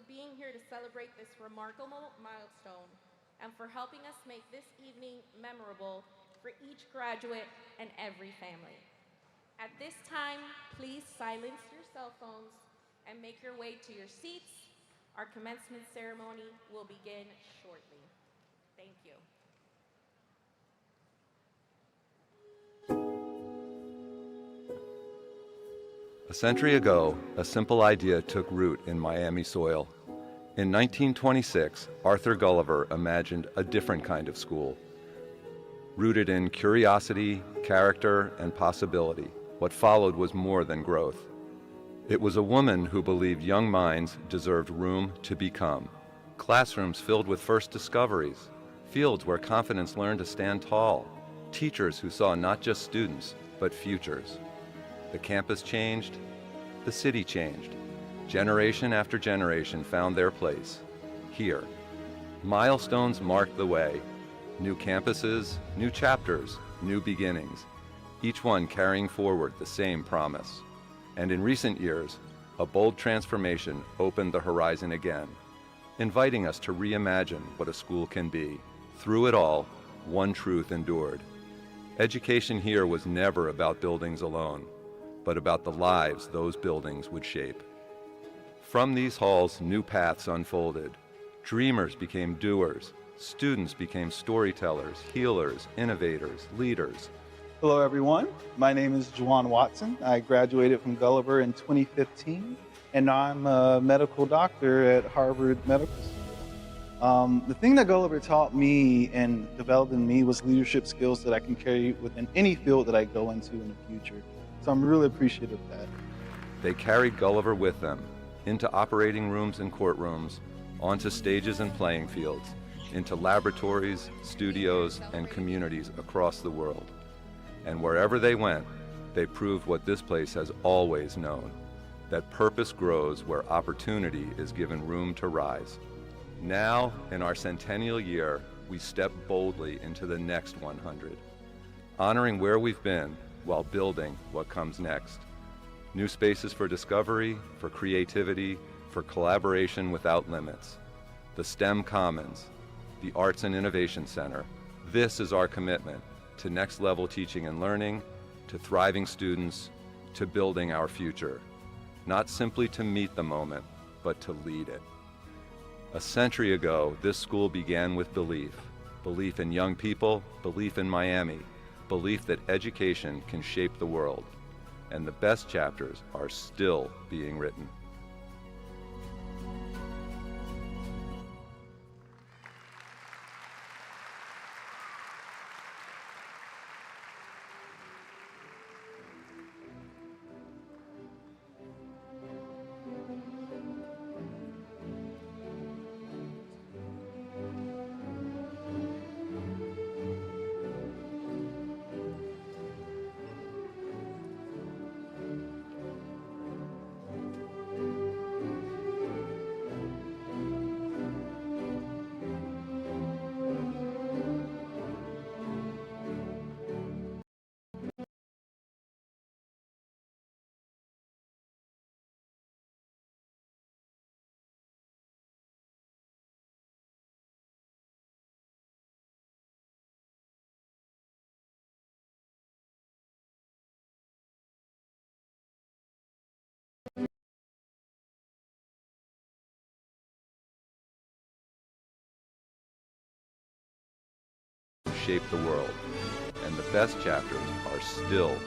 being here to celebrate this remarkable milestone and for helping us make this evening memorable for each graduate and every family. At this time, please silence your cell phones and make your way to your seats. Our commencement ceremony will begin shortly. Thank you. A century ago, a simple idea took root in Miami soil. In 1926, Arthur Gulliver imagined a different kind of school. Rooted in curiosity, character, and possibility, what followed was more than growth. It was a woman who believed young minds deserved room to become. Classrooms filled with first discoveries, fields where confidence learned to stand tall, teachers who saw not just students, but futures. The campus changed, the city changed. Generation after generation found their place, here. Milestones marked the way. New campuses, new chapters, new beginnings, each one carrying forward the same promise. And in recent years, a bold transformation opened the horizon again, inviting us to reimagine what a school can be. Through it all, one truth endured. Education here was never about buildings alone, but about the lives those buildings would shape. From these halls, new paths unfolded. Dreamers became doers. Students became storytellers, healers, innovators, leaders. Hello, everyone. My name is Juwan Watson. I graduated from Gulliver in 2015, and now I'm a medical doctor at Harvard Medical School. The thing that Gulliver taught me and developed in me was leadership skills that I can carry within any field that I go into in the future. So I'm really appreciative of that. They carried Gulliver with them, into operating rooms and courtrooms, onto stages and playing fields, into laboratories, studios, and communities across the world. And wherever they went, they proved what this place has always known, that purpose grows where opportunity is given room to rise. Now, in our centennial year, we step boldly into the next 100, honoring where we've been while building what comes next. New spaces for discovery, for creativity, for collaboration without limits. The STEM Commons, the Arts and Innovation Center. This is our commitment to next level teaching and learning, to thriving students, to building our future. Not simply to meet the moment, but to lead it. A century ago, this school began with belief. Belief in young people, belief in Miami, belief that education can shape the world. And the best chapters are still being written. Shape the world, and the best chapters are still.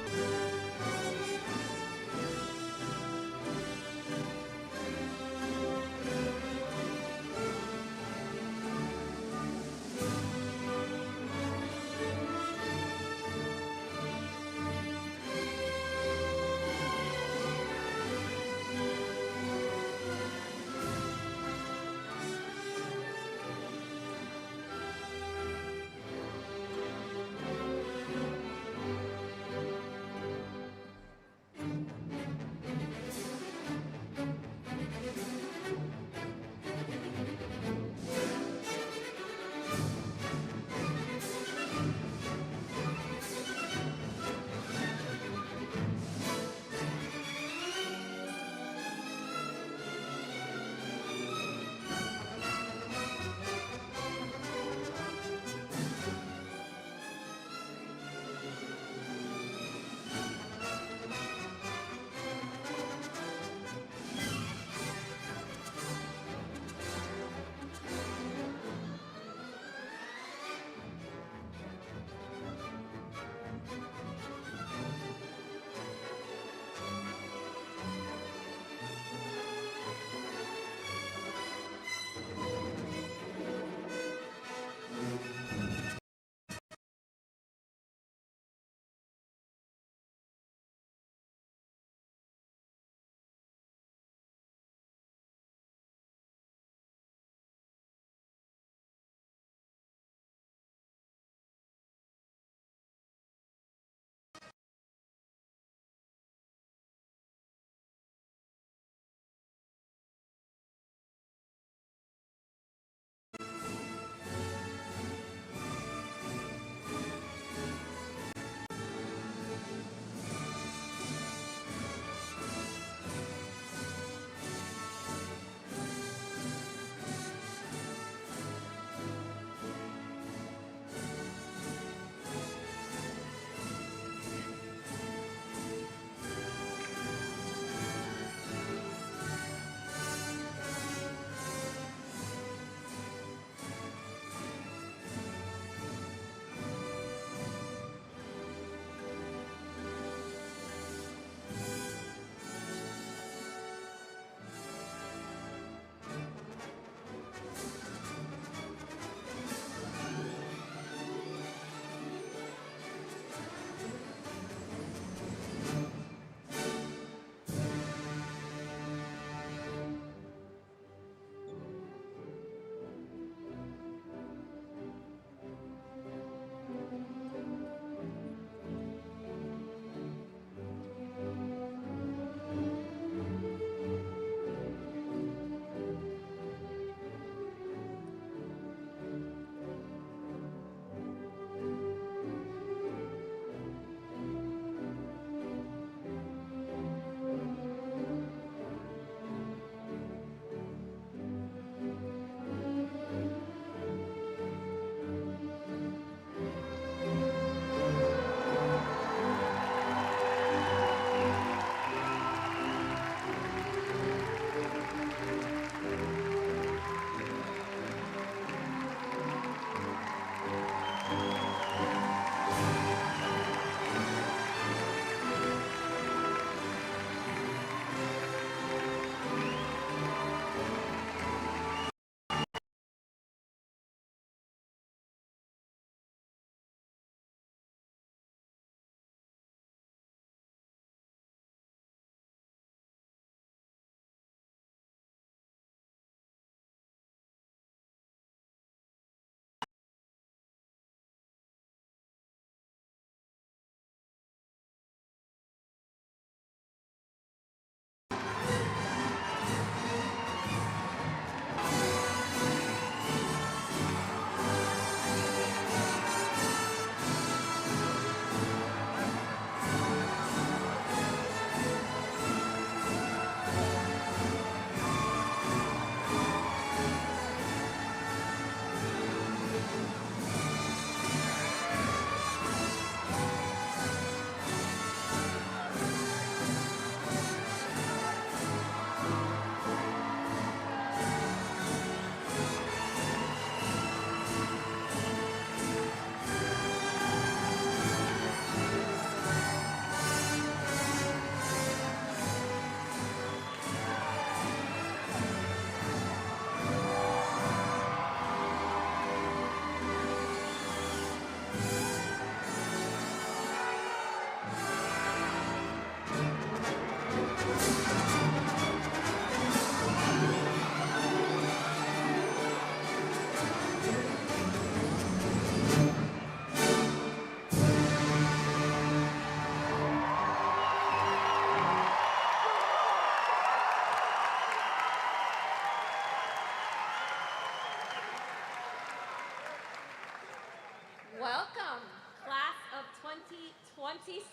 Welcome, class of 2026.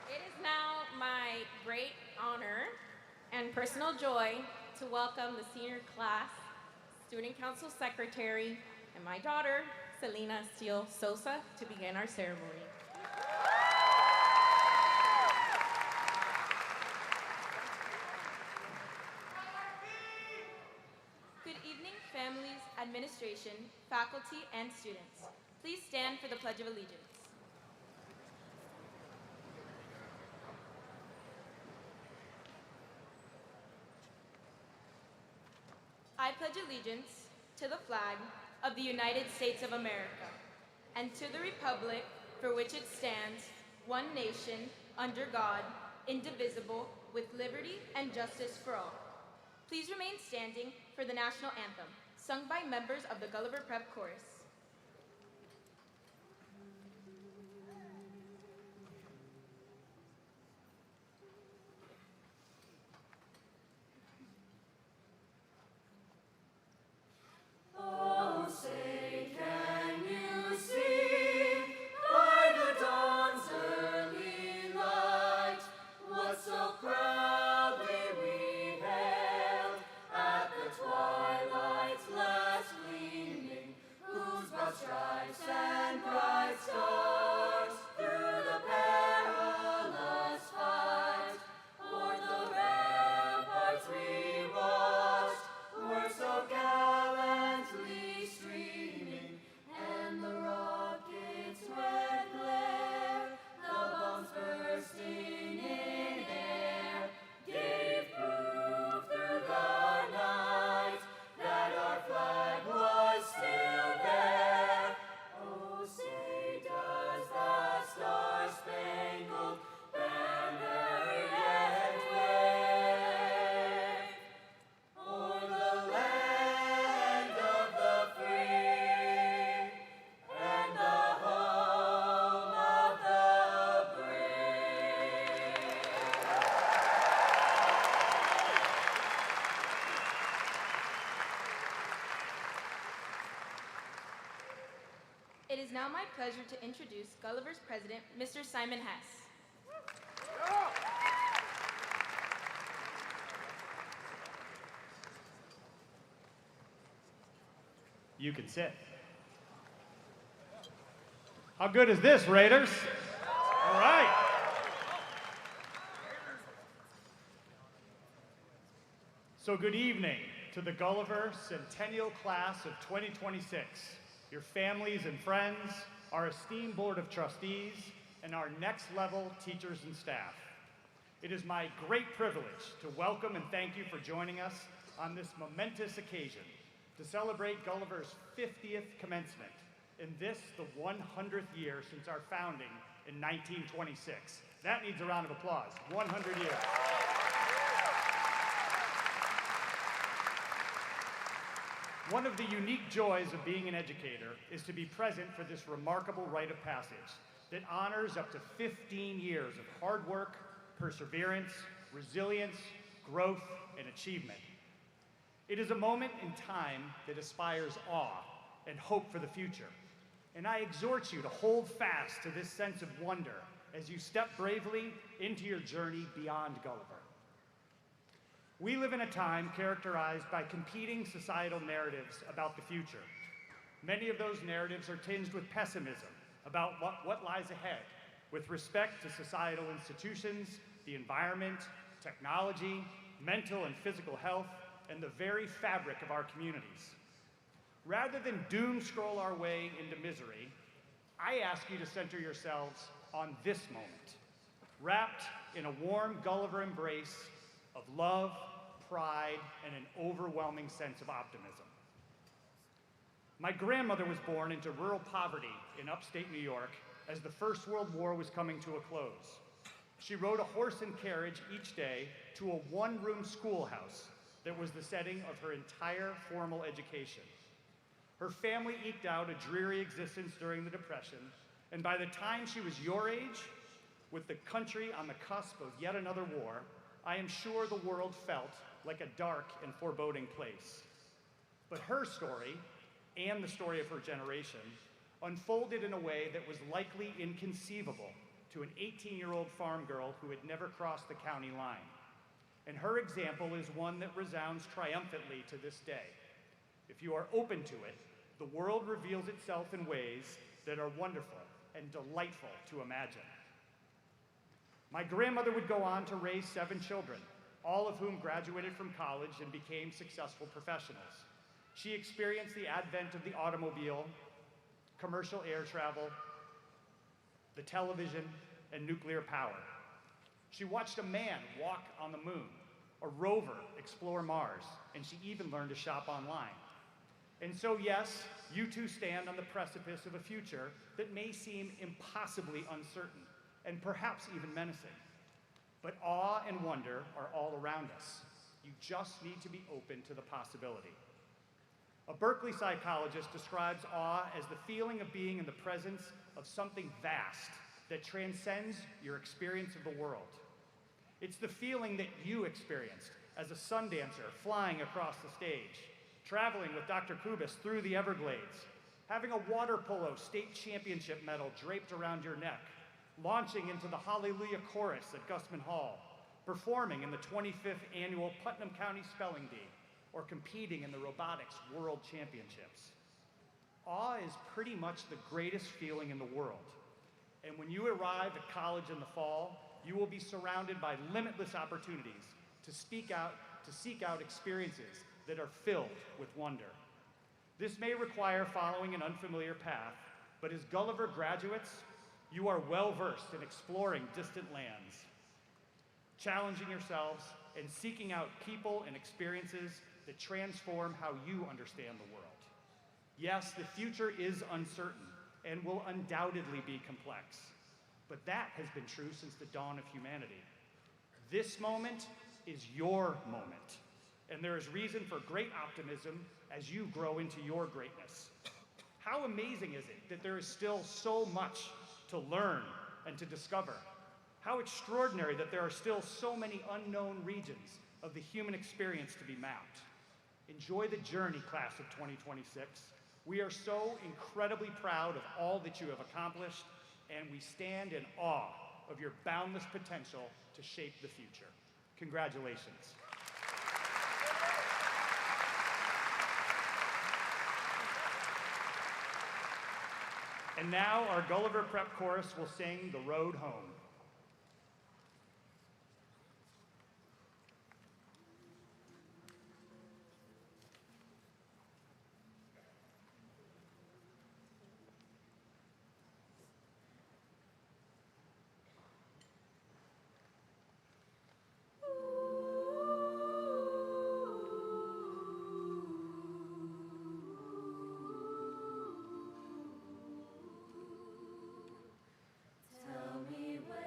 It is now my great honor and personal joy to welcome the senior class, student council secretary, and my daughter, Selena Steele Sosa, to begin our ceremony. Good evening, families, administration, faculty, and students. Please stand for the Pledge of Allegiance. I pledge allegiance to the flag of the United States of America and to the republic for which it stands, one nation, under God, indivisible, with liberty and justice for all. Please remain standing for the national anthem, sung by members of the Gulliver Cup chorus. Oh, say, can you see by the dawn's early light what so proudly we hailed at the twilight's last gleaming, whose broad stripes and bright stars through the perilous fight o'er the ramparts we watched were so gallantly streaming, and the rocket's red glare, the bombs bursting in air, gave proof through the night that our flag was still there. Oh, say does the star-spangled banner yet wave o'er the land of the free and the home of the brave? It is now my pleasure to introduce Gulliver's president, Mr. Simon Hess. You can sit. How good is this, Raiders? All right. So good evening to the Gulliver Centennial class of 2026, your families and friends, our esteemed Board of Trustees, and our next level teachers and staff. It is my great privilege to welcome and thank you for joining us on this momentous occasion to celebrate Gulliver's 50th commencement, in this, the 100th year since our founding in 1926. That needs a round of applause. 100 years. One of the unique joys of being an educator is to be present for this remarkable rite of passage that honors up to 15 years of hard work, perseverance, resilience, growth, and achievement. It is a moment in time that inspires awe and hope for the future. And I exhort you to hold fast to this sense of wonder as you step bravely into your journey beyond Gulliver. We live in a time characterized by competing societal narratives about the future. Many of those narratives are tinged with pessimism about what lies ahead with respect to societal institutions, the environment, technology, mental and physical health, and the very fabric of our communities. Rather than doom scroll our way into misery, I ask you to center yourselves on this moment, wrapped in a warm Gulliver embrace of love, pride, and an overwhelming sense of optimism. My grandmother was born into rural poverty in upstate New York as the First World War was coming to a close. She rode a horse and carriage each day to a one-room schoolhouse that was the setting of her entire formal education. Her family eked out a dreary existence during the Depression, and by the time she was your age, with the country on the cusp of yet another war, I am sure the world felt like a dark and foreboding place. But her story, and the story of her generation, unfolded in a way that was likely inconceivable to an 18-year-old farm girl who had never crossed the county line. And her example is one that resounds triumphantly to this day. If you are open to it, the world reveals itself in ways that are wonderful and delightful to imagine. My grandmother would go on to raise 7 children, all of whom graduated from college and became successful professionals. She experienced the advent of the automobile, commercial air travel, the television, and nuclear power. She watched a man walk on the moon, a rover explore Mars, and she even learned to shop online. And so, yes, you two stand on the precipice of a future that may seem impossibly uncertain, and perhaps even menacing. But awe and wonder are all around us. You just need to be open to the possibility. A Berkeley psychologist describes awe as the feeling of being in the presence of something vast that transcends your experience of the world. It's the feeling that you experienced as a sun dancer flying across the stage, traveling with Dr. Kubis through the Everglades, having a water polo state championship medal draped around your neck, launching into the Hallelujah Chorus at Gusman Hall, performing in the 25th annual Putnam County Spelling Bee, or competing in the Robotics World Championships. Awe is pretty much the greatest feeling in the world. And when you arrive at college in the fall, you will be surrounded by limitless opportunities to seek out experiences that are filled with wonder. This may require following an unfamiliar path, but as Gulliver graduates, you are well versed in exploring distant lands, challenging yourselves, and seeking out people and experiences that transform how you understand the world. Yes, the future is uncertain and will undoubtedly be complex, but that has been true since the dawn of humanity. This moment is your moment, and there is reason for great optimism as you grow into your greatness. How amazing is it that there is still so much to learn and to discover? How extraordinary that there are still so many unknown regions of the human experience to be mapped. Enjoy the journey, class of 2026. We are so incredibly proud of all that you have accomplished, and we stand in awe of your boundless potential to shape the future. Congratulations. And now our Gulliver Prep Chorus will sing The Road Home. Tell me when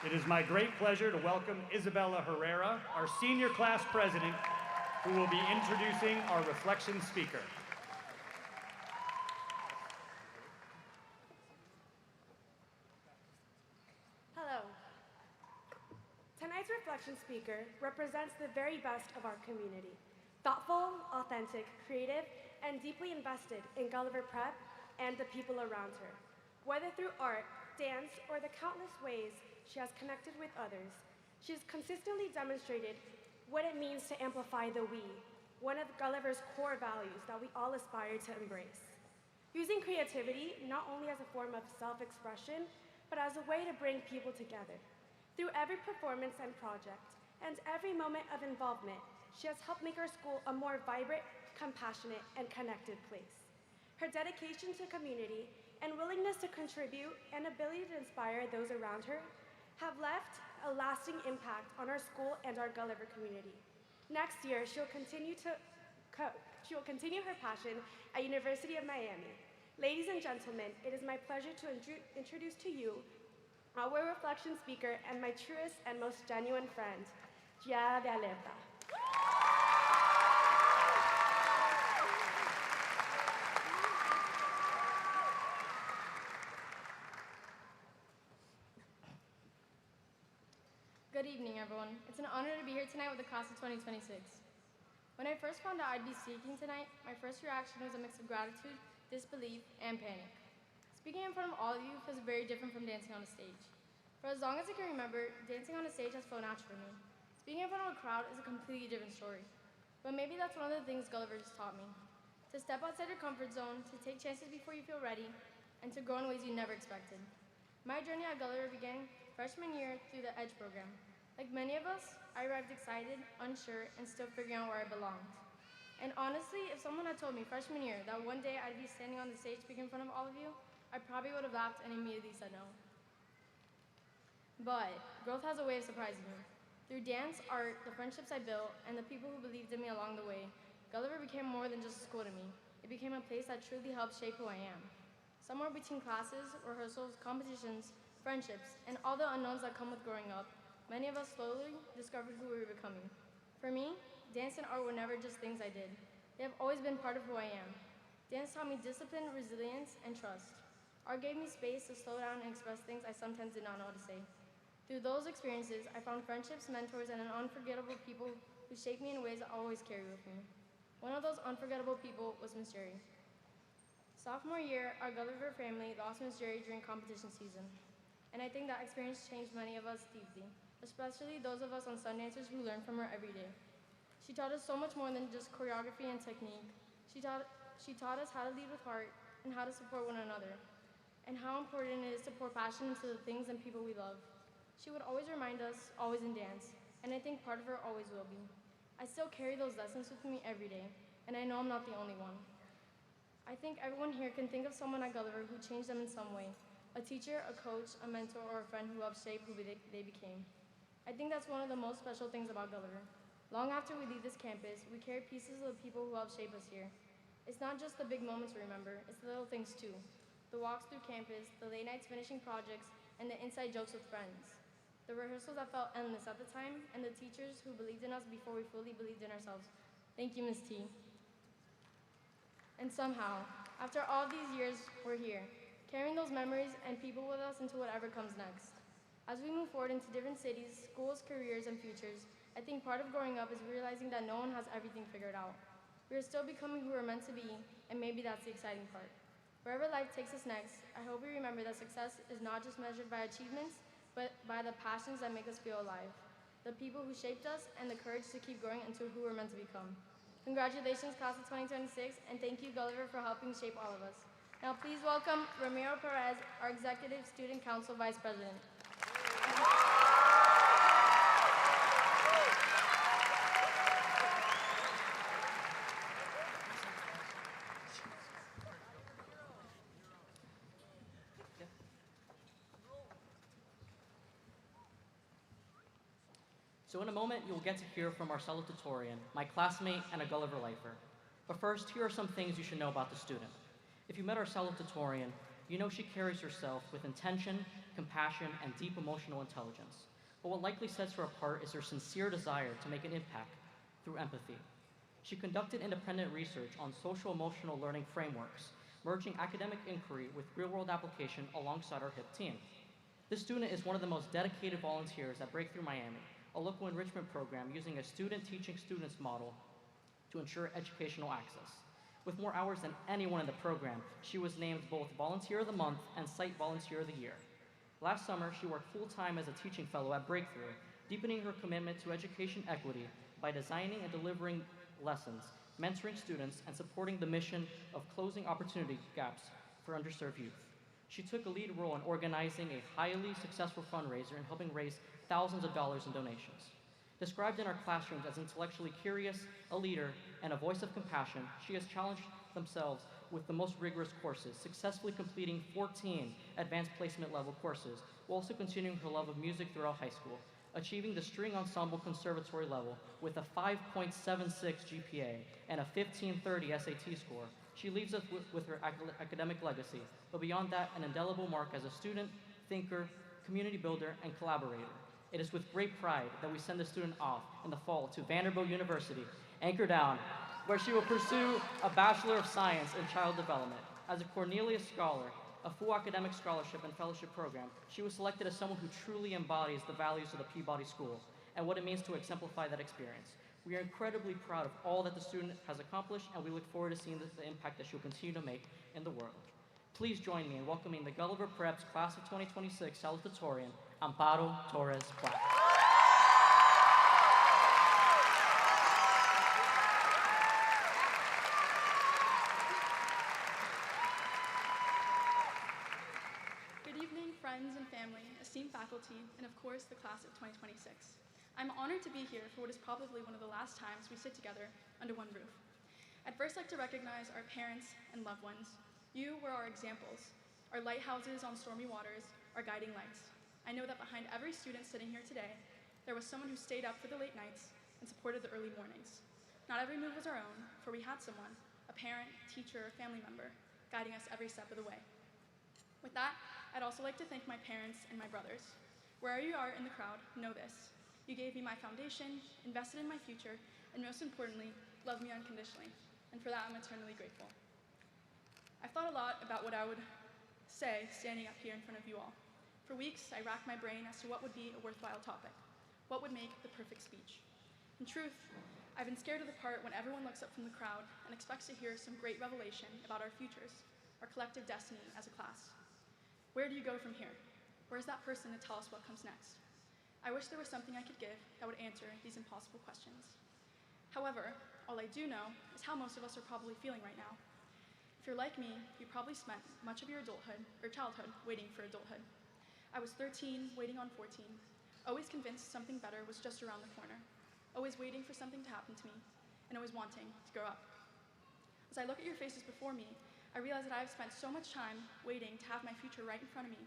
It is my great pleasure to welcome Isabella Herrera, our senior class president, who will be introducing our reflection speaker. Hello. Tonight's reflection speaker represents the very best of our community. Thoughtful, authentic, creative, and deeply invested in Gulliver Prep and the people around her. Whether through art, dance, or the countless ways she has connected with others, she has consistently demonstrated what it means to amplify the we, one of Gulliver's core values that we all aspire to embrace. Using creativity not only as a form of self-expression, but as a way to bring people together. Through every performance and project, and every moment of involvement, she has helped make our school a more vibrant, compassionate, and connected place. Her dedication to community and willingness to contribute and ability to inspire those around her have left a lasting impact on our school and our Gulliver community. Next year, she'll continue her passion at University of Miami. Ladies and gentlemen, it is my pleasure to introduce to you our reflection speaker and my truest and most genuine friend, Gia de Alerta. Good evening, everyone. It's an honor to be here tonight with the class of 2026. When I first found out I'd be speaking tonight, my first reaction was a mix of gratitude, disbelief, and panic. Speaking in front of all of you feels very different from dancing on a stage. For as long as I can remember, dancing on a stage has felt natural for me. Speaking in front of a crowd is a completely different story. But maybe that's one of the things Gulliver has taught me. To step outside your comfort zone, to take chances before you feel ready, and to grow in ways you never expected. My journey at Gulliver began freshman year through the EDGE program. Like many of us, I arrived excited, unsure, and still figuring out where I belonged. And honestly, if someone had told me freshman year that one day I'd be standing on the stage speaking in front of all of you, I probably would have laughed and immediately said no. But growth has a way of surprising you. Through dance, art, the friendships I built, and the people who believed in me along the way, Gulliver became more than just a school to me. It became a place that truly helped shape who I am. Somewhere between classes, rehearsals, competitions, friendships, and all the unknowns that come with growing up, many of us slowly discovered who we were becoming. For me, dance and art were never just things I did. They have always been part of who I am. Dance taught me discipline, resilience, and trust. Art gave me space to slow down and express things I sometimes did not know how to say. Through those experiences, I found friendships, mentors, and an unforgettable people who shaped me in ways I always carry with me. One of those unforgettable people was Miss Jerry. Sophomore year, our Gulliver family lost Miss Jerry during competition season. And I think that experience changed many of us deeply, especially those of us on Sundancers who learn from her every day. She taught us so much more than just choreography and technique. She taught us how to lead with heart and how to support one another, and how important it is to pour passion into the things and people we love. She would always remind us, always in dance, and I think part of her always will be. I still carry those lessons with me every day, and I know I'm not the only one. I think everyone here can think of someone at Gulliver who changed them in some way. A teacher, a coach, a mentor, or a friend who helped shape who they became. I think that's one of the most special things about Gulliver. Long after we leave this campus, we carry pieces of the people who helped shape us here. It's not just the big moments we remember, it's the little things too. The walks through campus, the late nights finishing projects, and the inside jokes with friends. The rehearsals that felt endless at the time, and the teachers who believed in us before we fully believed in ourselves. Thank you, Ms. T. And somehow, after all these years, we're here, carrying those memories and people with us into whatever comes next. As we move forward into different cities, schools, careers, and futures, I think part of growing up is realizing that no one has everything figured out. We are still becoming who we're meant to be, and maybe that's the exciting part. Wherever life takes us next, I hope we remember that success is not just measured by achievements, but by the passions that make us feel alive, the people who shaped us, and the courage to keep growing into who we're meant to become. Congratulations, class of 2026, and thank you, Gulliver, for helping shape all of us. Now please welcome Ramiro Perez, our Executive Student Council Vice President. So in a moment, you'll get to hear from our Salutatorian, my classmate and a Gulliver lifer. But first, here are some things you should know about the student. If you met our Salutatorian, you know she carries herself with intention compassion, and deep emotional intelligence. But what likely sets her apart is her sincere desire to make an impact through empathy. She conducted independent research on social-emotional learning frameworks, merging academic inquiry with real-world application alongside our HIP team. This student is one of the most dedicated volunteers at Breakthrough Miami, a local enrichment program using a student teaching students model to ensure educational access. With more hours than anyone in the program, she was named both Volunteer of the Month and Site Volunteer of the Year. Last summer, she worked full-time as a teaching fellow at Breakthrough, deepening her commitment to education equity by designing and delivering lessons, mentoring students, and supporting the mission of closing opportunity gaps for underserved youth. She took a lead role in organizing a highly successful fundraiser and helping raise thousands of dollars in donations. Described in our classrooms as intellectually curious, a leader, and a voice of compassion, she has challenged themselves with the most rigorous courses, successfully completing 14 advanced placement level courses, while also continuing her love of music throughout high school, achieving the string ensemble conservatory level with a 5.76 GPA and a 1530 SAT score. She leaves us with her academic legacy, but beyond that, an indelible mark as a student, thinker, community builder, and collaborator. It is with great pride that we send the student off in the fall to Vanderbilt University, anchor down, where she will pursue a Bachelor of Science in Child Development. As a Cornelius Scholar, a full academic scholarship and fellowship program, she was selected as someone who truly embodies the values of the Peabody School and what it means to exemplify that experience. We are incredibly proud of all that the student has accomplished, and we look forward to seeing the impact that she'll continue to make in the world. Please join me in welcoming the Gulliver Preps Class of 2026 Salutatorian, Amparo Torres Platt. Good evening, friends and family, esteemed faculty, and of course, the class of 2026. I'm honored to be here for what is probably one of the last times we sit together under one roof. I'd first like to recognize our parents and loved ones. You were our examples, our lighthouses on stormy waters, our guiding lights. I know that behind every student sitting here today, there was someone who stayed up for the late nights and supported the early mornings. Not every move was our own, for we had someone, a parent, teacher, or family member, guiding us every step of the way. With that, I'd also like to thank my parents and my brothers. Wherever you are in the crowd, know this. You gave me my foundation, invested in my future, and most importantly, loved me unconditionally. And for that, I'm eternally grateful. I've thought a lot about what I would say standing up here in front of you all. For weeks, I racked my brain as to what would be a worthwhile topic. What would make the perfect speech? In truth, I've been scared of the part when everyone looks up from the crowd and expects to hear some great revelation about our futures, our collective destiny as a class. Where do you go from here? Where's that person to tell us what comes next? I wish there was something I could give that would answer these impossible questions. However, all I do know is how most of us are probably feeling right now. If you're like me, you probably spent much of your adulthood or childhood waiting for adulthood. I was 13, waiting on 14, always convinced something better was just around the corner, always waiting for something to happen to me, and always wanting to grow up. As I look at your faces before me, I realize that I have spent so much time waiting to have my future right in front of me,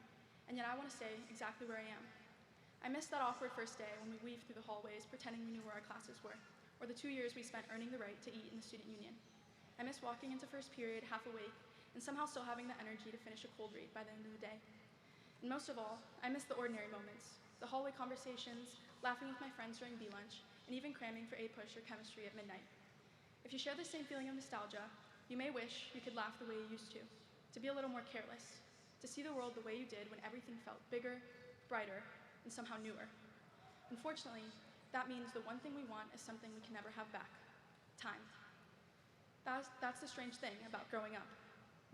and yet I want to stay exactly where I am. I miss that awkward first day when we weaved through the hallways pretending we knew where our classes were, or the 2 years we spent earning the right to eat in the student union. I miss walking into first period half awake and somehow still having the energy to finish a cold read by the end of the day. And most of all, I miss the ordinary moments, the hallway conversations, laughing with my friends during B-lunch, and even cramming for A-push or chemistry at midnight. If you share the same feeling of nostalgia, you may wish you could laugh the way you used to be a little more careless, to see the world the way you did when everything felt bigger, brighter, and somehow newer. Unfortunately, that means the one thing we want is something we can never have back: time. That's the strange thing about growing up.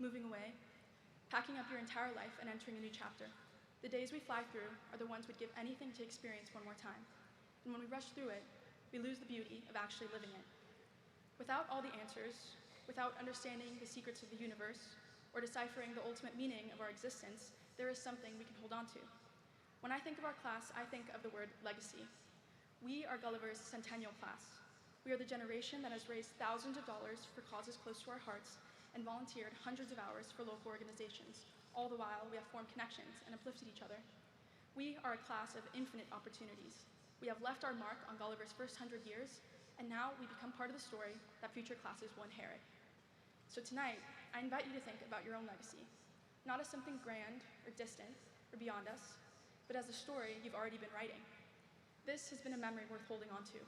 Moving away, packing up your entire life and entering a new chapter. The days we fly through are the ones we'd give anything to experience one more time. And when we rush through it, we lose the beauty of actually living it. Without all the answers, without understanding the secrets of the universe, or deciphering the ultimate meaning of our existence, there is something we can hold on to. When I think of our class, I think of the word legacy. We are Gulliver's Centennial class. We are the generation that has raised thousands of dollars for causes close to our hearts and volunteered hundreds of hours for local organizations. All the while, we have formed connections and uplifted each other. We are a class of infinite opportunities. We have left our mark on Gulliver's first 100 years, and now we become part of the story that future classes will inherit. So tonight, I invite you to think about your own legacy, not as something grand or distant, or beyond us, but as a story you've already been writing. This has been a memory worth holding on to.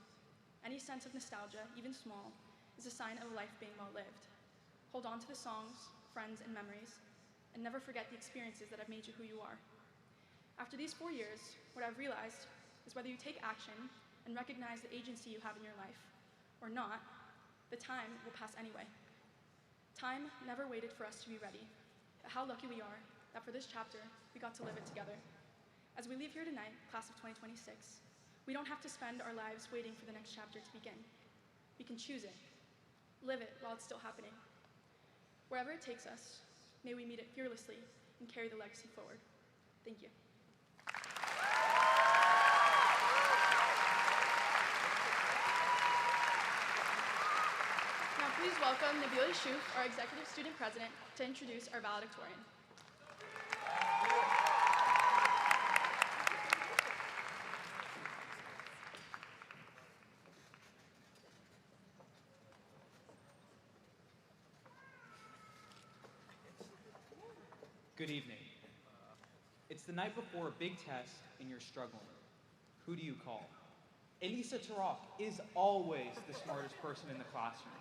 Any sense of nostalgia, even small, is a sign of a life being well lived. Hold on to the songs, friends, and memories, and never forget the experiences that have made you who you are. After these 4 years, what I've realized is whether you take action and recognize the agency you have in your life, or not, the time will pass anyway. Time never waited for us to be ready, but how lucky we are that for this chapter, we got to live it together. As we leave here tonight, class of 2026, we don't have to spend our lives waiting for the next chapter to begin. We can choose it, live it while it's still happening. Wherever it takes us, may we meet it fearlessly and carry the legacy forward. Thank you. Now please welcome Nabila Shuf, our Executive Student President, to introduce our valedictorian. Good evening. It's the night before a big test and you're struggling. Who do you call? Elisa Tarak is always the smartest person in the classroom.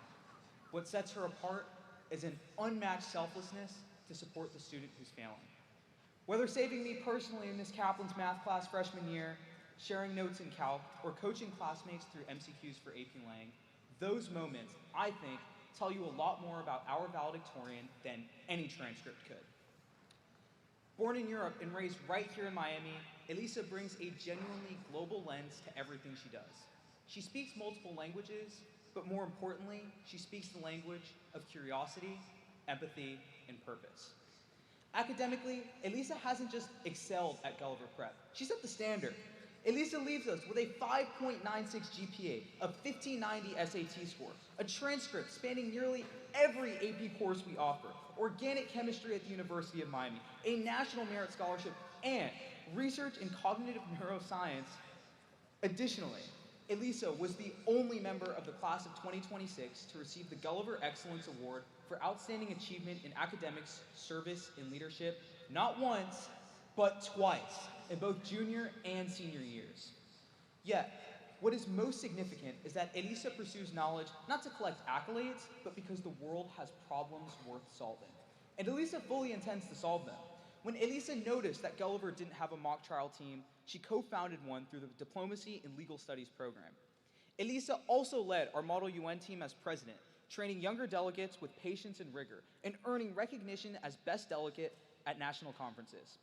What sets her apart is an unmatched selflessness to support the student who's failing. Whether saving me personally in Miss Kaplan's math class freshman year, sharing notes in calc, or coaching classmates through MCQs for AP Lang, those moments, I think, tell you a lot more about our valedictorian than any transcript could. Born in Europe and raised right here in Miami, Elisa brings a genuinely global lens to everything she does. She speaks multiple languages, but more importantly, she speaks the language of curiosity, empathy, and purpose. Academically, Elisa hasn't just excelled at Gulliver Prep, she set the standard. Elisa leaves us with a 5.96 GPA, a 1590 SAT score, a transcript spanning nearly every AP course we offer, organic chemistry at the University of Miami, a national merit scholarship, and research in cognitive neuroscience. Additionally, Elisa was the only member of the class of 2026 to receive the Gulliver Excellence Award for outstanding achievement in academics, service, and leadership, not once, but twice, in both junior and senior years. Yet, what is most significant is that Elisa pursues knowledge not to collect accolades, but because the world has problems worth solving. And Elisa fully intends to solve them. When Elisa noticed that Gulliver didn't have a mock trial team, she co-founded one through the Diplomacy in Legal Studies program. Elisa also led our Model UN team as president, training younger delegates with patience and rigor, and earning recognition as best delegate at national conferences.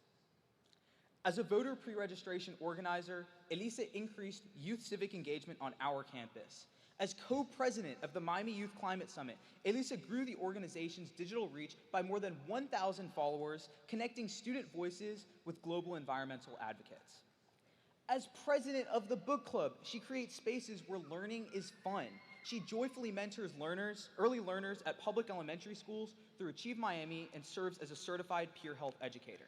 As a voter pre-registration organizer, Elisa increased youth civic engagement on our campus. As co-president of the Miami Youth Climate Summit, Elisa grew the organization's digital reach by more than 1,000 followers, connecting student voices with global environmental advocates. As president of the book club, she creates spaces where learning is fun. She joyfully mentors early learners at public elementary schools through Achieve Miami and serves as a certified peer health educator.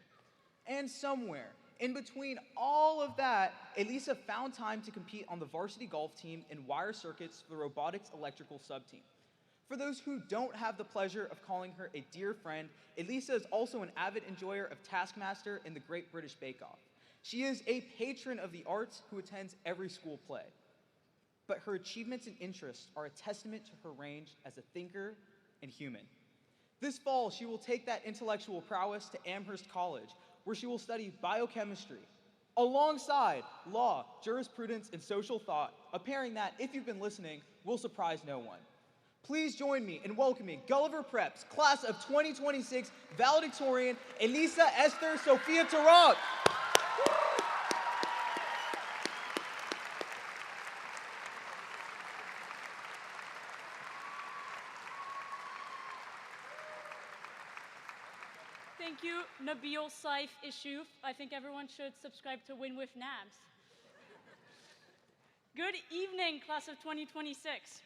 And somewhere in between all of that, Elisa found time to compete on the varsity golf team and wire circuits for the robotics electrical sub-team. For those who don't have the pleasure of calling her a dear friend, Elisa is also an avid enjoyer of Taskmaster and the Great British Bake Off. She is a patron of the arts who attends every school play. But her achievements and interests are a testament to her range as a thinker and human. This fall, she will take that intellectual prowess to Amherst College, where she will study biochemistry, alongside law, jurisprudence, and social thought, a pairing that, if you've been listening, will surprise no one. Please join me in welcoming Gulliver Prep's class of 2026 valedictorian, Elisa Esther Sophia Tarak. Thank you, Nabil Saif Ishouf. I think everyone should subscribe to Win with Nabs. Good evening, class of 2026.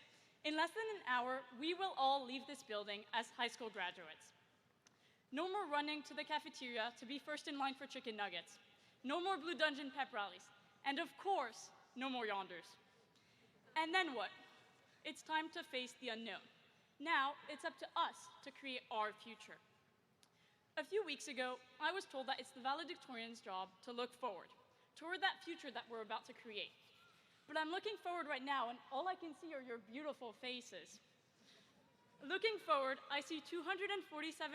In less than an hour, we will all leave this building as high school graduates. No more running to the cafeteria to be first in line for chicken nuggets. No more Blue Dungeon pep rallies. And of course, no more yonders. And then what? It's time to face the unknown. Now, it's up to us to create our future. A few weeks ago, I was told that it's the valedictorian's job to look forward, toward that future that we're about to create. But I'm looking forward right now, and all I can see are your beautiful faces. Looking forward, I see 247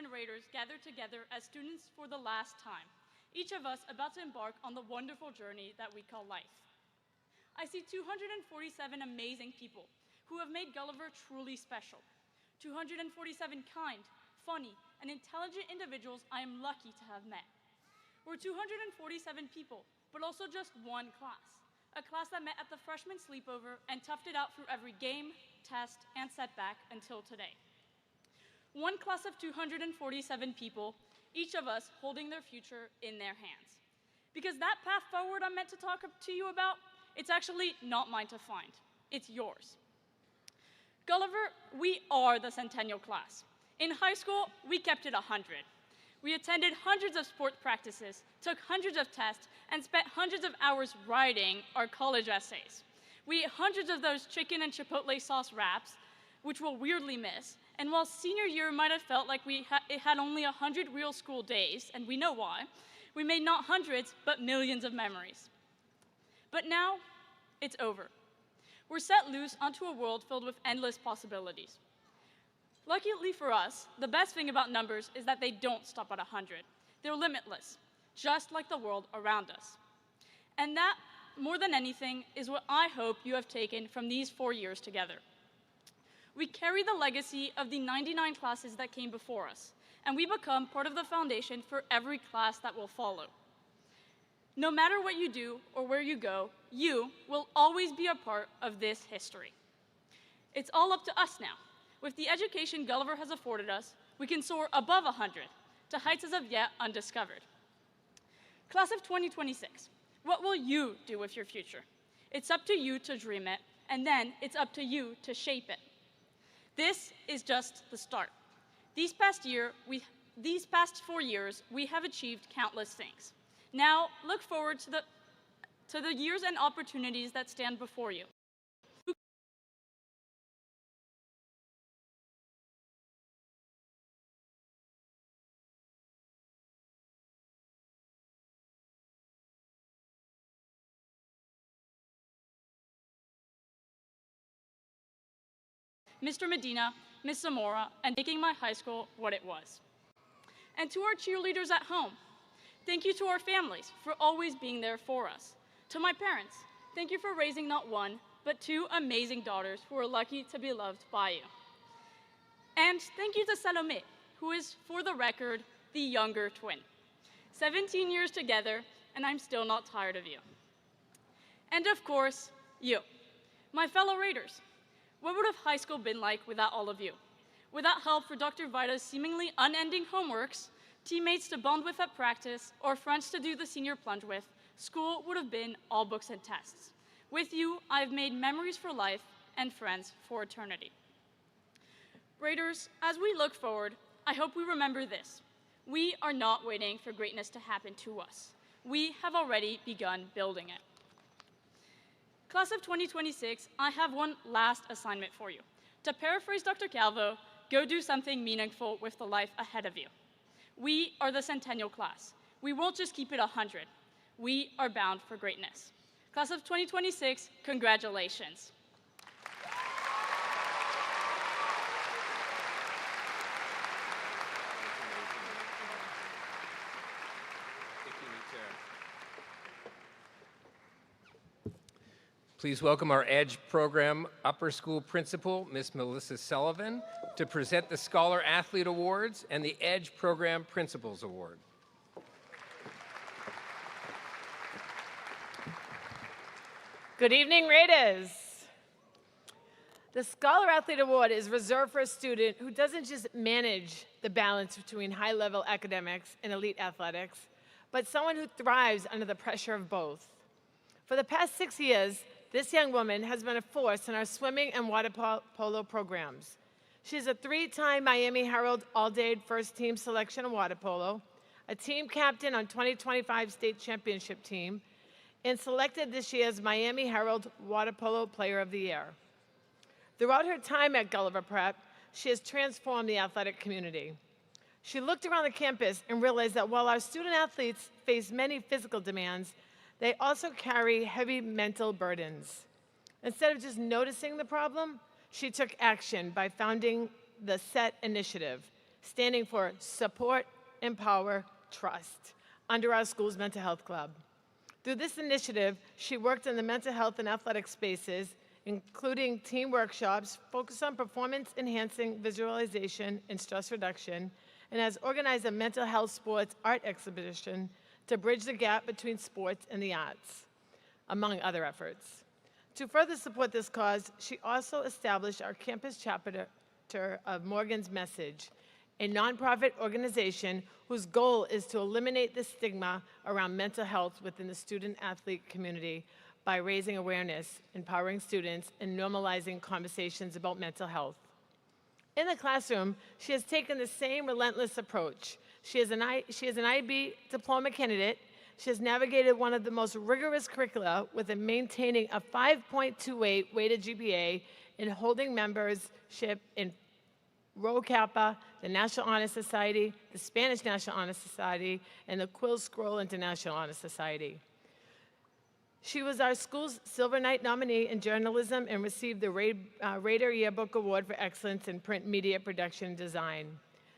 Raiders gathered together as students for the last time, each of us about to embark on the wonderful journey that we call life. I see 247 amazing people who have made Gulliver truly special. 247 kind, funny, and intelligent individuals I am lucky to have met. We're 247 people, but also just one class. A class that met at the freshman sleepover and toughed it out through every game, test, and setback until today. One class of 247 people, each of us holding their future in their hands. Because that path forward I'm meant to talk to you about, it's actually not mine to find. It's yours. Gulliver, we are the Centennial class. In high school, we kept it 100. We attended hundreds of sport practices, took hundreds of tests, and spent hundreds of hours writing our college essays. We ate hundreds of those chicken and chipotle sauce wraps, which we'll weirdly miss. And while senior year might have felt like it had only 100 real school days, and we know why, we made not hundreds, but millions of memories. But now, it's over. We're set loose onto a world filled with endless possibilities. Luckily for us, the best thing about numbers is that they don't stop at 100. They're limitless, just like the world around us. And that, more than anything, is what I hope you have taken from these 4 years together. We carry the legacy of the 99 classes that came before us, and we become part of the foundation for every class that will follow. No matter what you do or where you go, you will always be a part of this history. It's all up to us now. With the education Gulliver has afforded us, we can soar above 100 to heights as of yet undiscovered. Class of 2026, what will you do with your future? It's up to you to dream it, and then it's up to you to shape it. This is just the start. These past 4 years, we have achieved countless things. Now, look forward to the years and opportunities that stand before you. Mr. Medina, Ms. Zamora, and making my high school what it was. And to our cheerleaders at home, thank you to our families for always being there for us. To my parents, thank you for raising not one, but 2 amazing daughters who are lucky to be loved by you. And thank you to Salome, who is, for the record, the younger twin. 17 years together, and I'm still not tired of you. And of course, you, my fellow Raiders. What would have high school been like without all of you? Without help for Dr. Vita's seemingly unending homeworks, teammates to bond with at practice, or friends to do the senior plunge with, school would have been all books and tests. With you, I've made memories for life and friends for eternity. Raiders, as we look forward, I hope we remember this. We are not waiting for greatness to happen to us. We have already begun building it. Class of 2026, I have one last assignment for you. To paraphrase Dr. Calvo, go do something meaningful with the life ahead of you. We are the Centennial class. We won't just keep it 100. We are bound for greatness. Class of 2026, congratulations. Please welcome our EDGE program upper school principal, Ms. Melissa Sullivan, to present the Scholar Athlete Awards and the EDGE program Principals Award. Good evening, Raiders. The Scholar Athlete Award is reserved for a student who doesn't just manage the balance between high-level academics and elite athletics, but someone who thrives under the pressure of both. For the past 6 years, this young woman has been a force in our swimming and water polo programs. She's a 3-time Miami Herald All-Day First Team selection in water polo, a team captain on 2025 state championship team, and selected this year's Miami Herald Water Polo Player of the Year. Throughout her time at Gulliver Prep, she has transformed the athletic community. She looked around the campus and realized that while our student athletes face many physical demands, they also carry heavy mental burdens. Instead of just noticing the problem, she took action by founding the SET initiative, standing for Support, Empower, Trust, under our school's mental health club. Through this initiative, she worked in the mental health and athletic spaces, including team workshops focused on performance-enhancing visualization and stress reduction, and has organized a mental health sports art exhibition to bridge the gap between sports and the arts, among other efforts. To further support this cause, she also established our campus chapter of Morgan's Message, a nonprofit organization whose goal is to eliminate the stigma around mental health within the student-athlete community by raising awareness, empowering students, and normalizing conversations about mental health. In the classroom, she has taken the same relentless approach. She is an IB diploma candidate. She has navigated one of the most rigorous curricula with maintaining a 5.28 weighted GPA and holding membership in Rho Kappa, the National Honor Society, the Spanish National Honor Society, and the Quill Scroll International Honor Society. She was our school's Silver Knight nominee in journalism and received the Raider Yearbook Award for Excellence in Print Media Production and Design.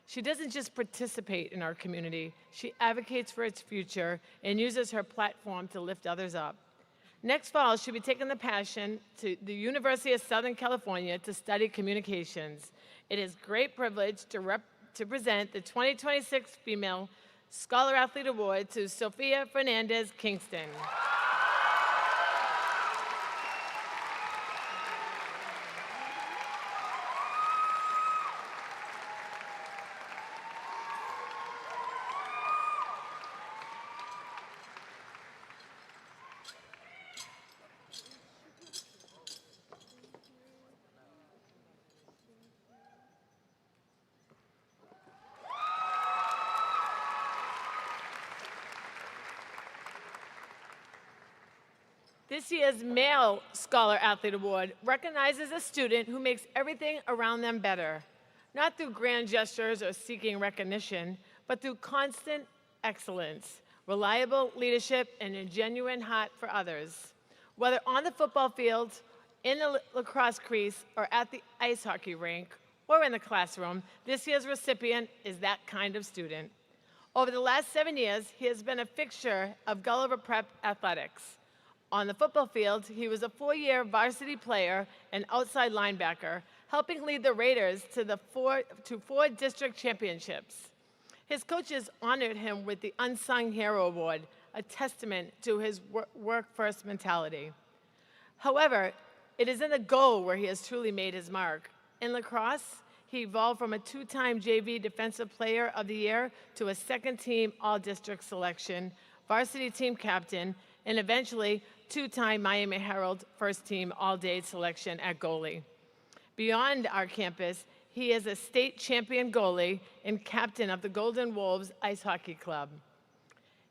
She doesn't just participate in our community, she advocates for its future and uses her platform to lift others up. Next fall, she'll be taking the passion to the University of Southern California to study communications. It is a great privilege to present the 2026 Female Scholar Athlete Award to Sophia Fernandez Kingston. This year's Male Scholar Athlete Award recognizes a student who makes everything around them better, not through grand gestures or seeking recognition, but through constant excellence, reliable leadership, and a genuine heart for others. Whether on the football field, in the lacrosse crease, or at the ice hockey rink, or in the classroom, this year's recipient is that kind of student. Over the last 7 years, he has been a fixture of Gulliver Prep athletics. On the football field, he was a 4-year varsity player and outside linebacker, helping lead the Raiders to four district championships. His coaches honored him with the Unsung Hero Award, a testament to his work-first mentality. However, it is in the goal where he has truly made his mark. In lacrosse, he evolved from a 2-time JV Defensive Player of the Year to a second-team All-District selection, varsity team captain, and eventually 2-time Miami Herald first-team All-Day selection at goalie. Beyond our campus, he is a state champion goalie and captain of the Golden Wolves Ice Hockey Club.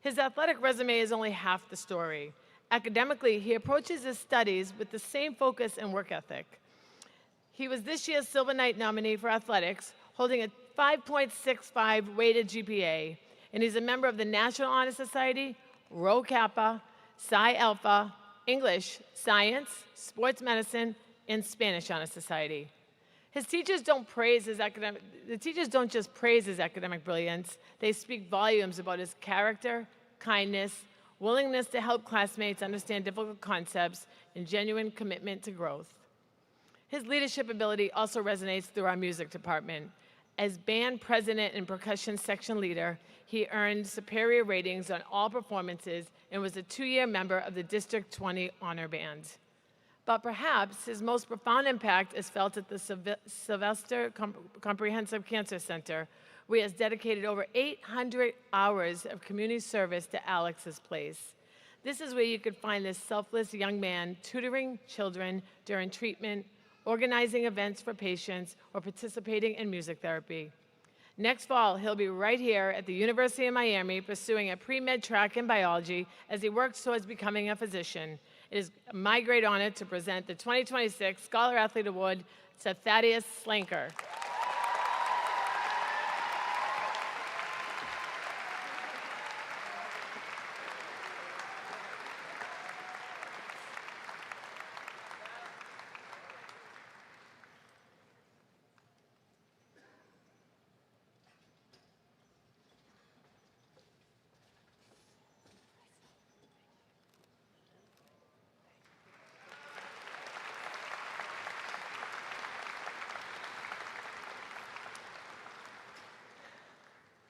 His athletic resume is only half the story. Academically, he approaches his studies with the same focus and work ethic. He was this year's Silver Knight nominee for athletics, holding a 5.65 weighted GPA, and he's a member of the National Honor Society, Rho Kappa, Psi Alpha, English, Science, Sports Medicine, and Spanish Honor Society. His teachers don't just praise his academic brilliance, they speak volumes about his character, kindness, willingness to help classmates understand difficult concepts, and genuine commitment to growth. His leadership ability also resonates through our music department. As band president and percussion section leader, he earned superior ratings on all performances and was a 2-year member of the District 20 Honor Band. But perhaps his most profound impact is felt at the Sylvester Comprehensive Cancer Center, where he has dedicated over 800 hours of community service to Alex's Place. This is where you could find this selfless young man tutoring children during treatment, organizing events for patients, or participating in music therapy. Next fall, he'll be right here at the University of Miami pursuing a pre-med track in biology as he works towards becoming a physician. It is my great honor to present the 2026 Scholar Athlete Award to Thaddeus Slanker.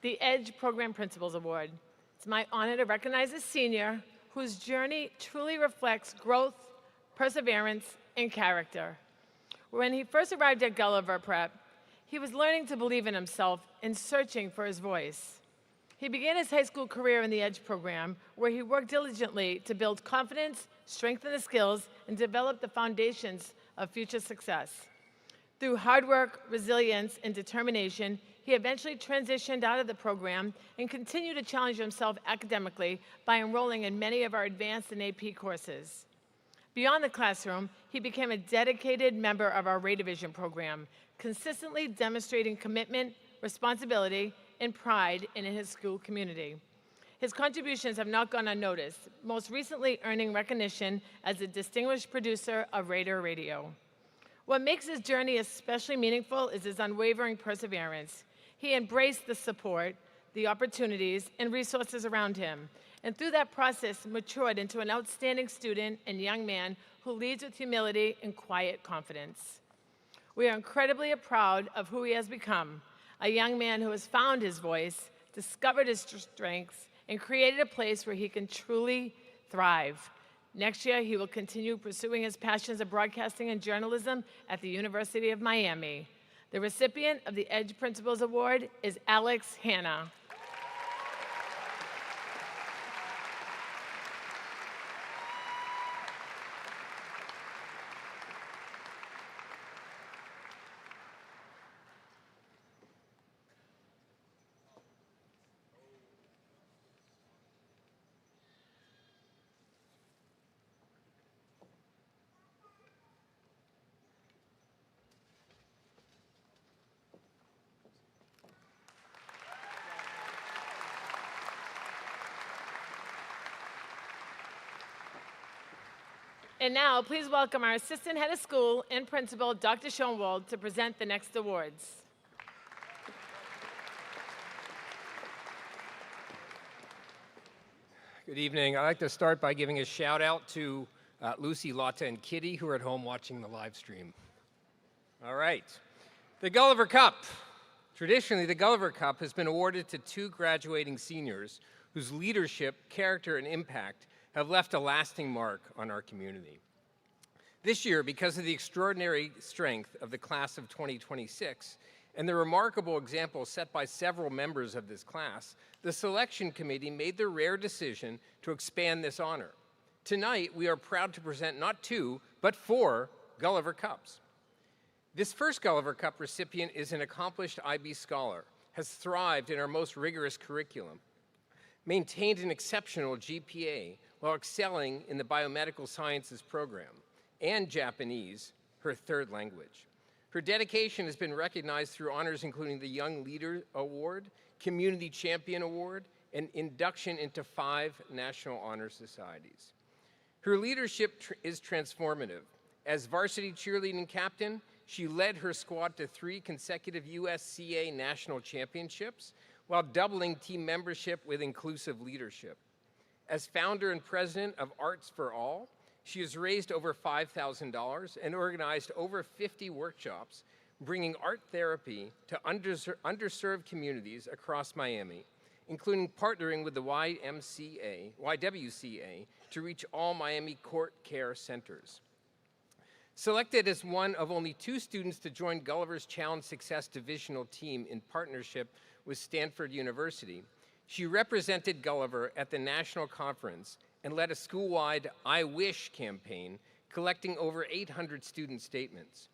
the EDGE Program Principals Award. It's my honor to recognize a senior whose journey truly reflects growth, perseverance, and character. When he first arrived at Gulliver Prep, he was learning to believe in himself and searching for his voice. He began his high school career in the EDGE program, where he worked diligently to build confidence, strengthen the skills, and develop the foundations of future success. Through hard work, resilience, and determination, he eventually transitioned out of the program and continued to challenge himself academically by enrolling in many of our advanced and AP courses. Beyond the classroom, he became a dedicated member of our Ray Division program, consistently demonstrating commitment, responsibility, and pride in his school community. His contributions have not gone unnoticed, most recently earning recognition as a distinguished producer of Raider Radio. What makes his journey especially meaningful is his unwavering perseverance. He embraced the support, the opportunities, and resources around him, and through that process matured into an outstanding student and young man who leads with humility and quiet confidence. We are incredibly proud of who he has become, a young man who has found his voice, discovered his strengths, and created a place where he can truly thrive. Next year, he will continue pursuing his passions of broadcasting and journalism at the University of Miami. The recipient of the EDGE Principals Award is Alex Hanna. And now, please welcome our Assistant Head of School and Principal, Dr. Schoenwald, to present the next awards. Good evening. I'd like to start by giving a shout out to Lucy, Lotta, and Kitty, who are at home watching the live stream. All right. The Gulliver Cup. Traditionally, the Gulliver Cup has been awarded to 2 graduating seniors whose leadership, character, and impact have left a lasting mark on our community. This year, because of the extraordinary strength of the class of 2026 and the remarkable example set by several members of this class, the selection committee made the rare decision to expand this honor. Tonight, we are proud to present not 2, but 4 Gulliver Cups. This first Gulliver Cup recipient is an accomplished IB scholar, has thrived in our most rigorous curriculum, maintained an exceptional GPA while excelling in the biomedical sciences program, and Japanese, her 3rd language. Her dedication has been recognized through honors including the Young Leader Award, Community Champion Award, and induction into 5 National Honor Societies. Her leadership is transformative. As varsity cheerleading captain, she led her squad to 3 consecutive USCA national championships while doubling team membership with inclusive leadership. As founder and president of Arts for All, she has raised over $5,000 and organized over 50 workshops, bringing art therapy to underserved communities across Miami, including partnering with the YWCA to reach all Miami court care centers. Selected as one of only 2 students to join Gulliver's Challenge Success Divisional team in partnership with Stanford University, she represented Gulliver at the national conference and led a school-wide I Wish campaign, collecting over 800 student statements.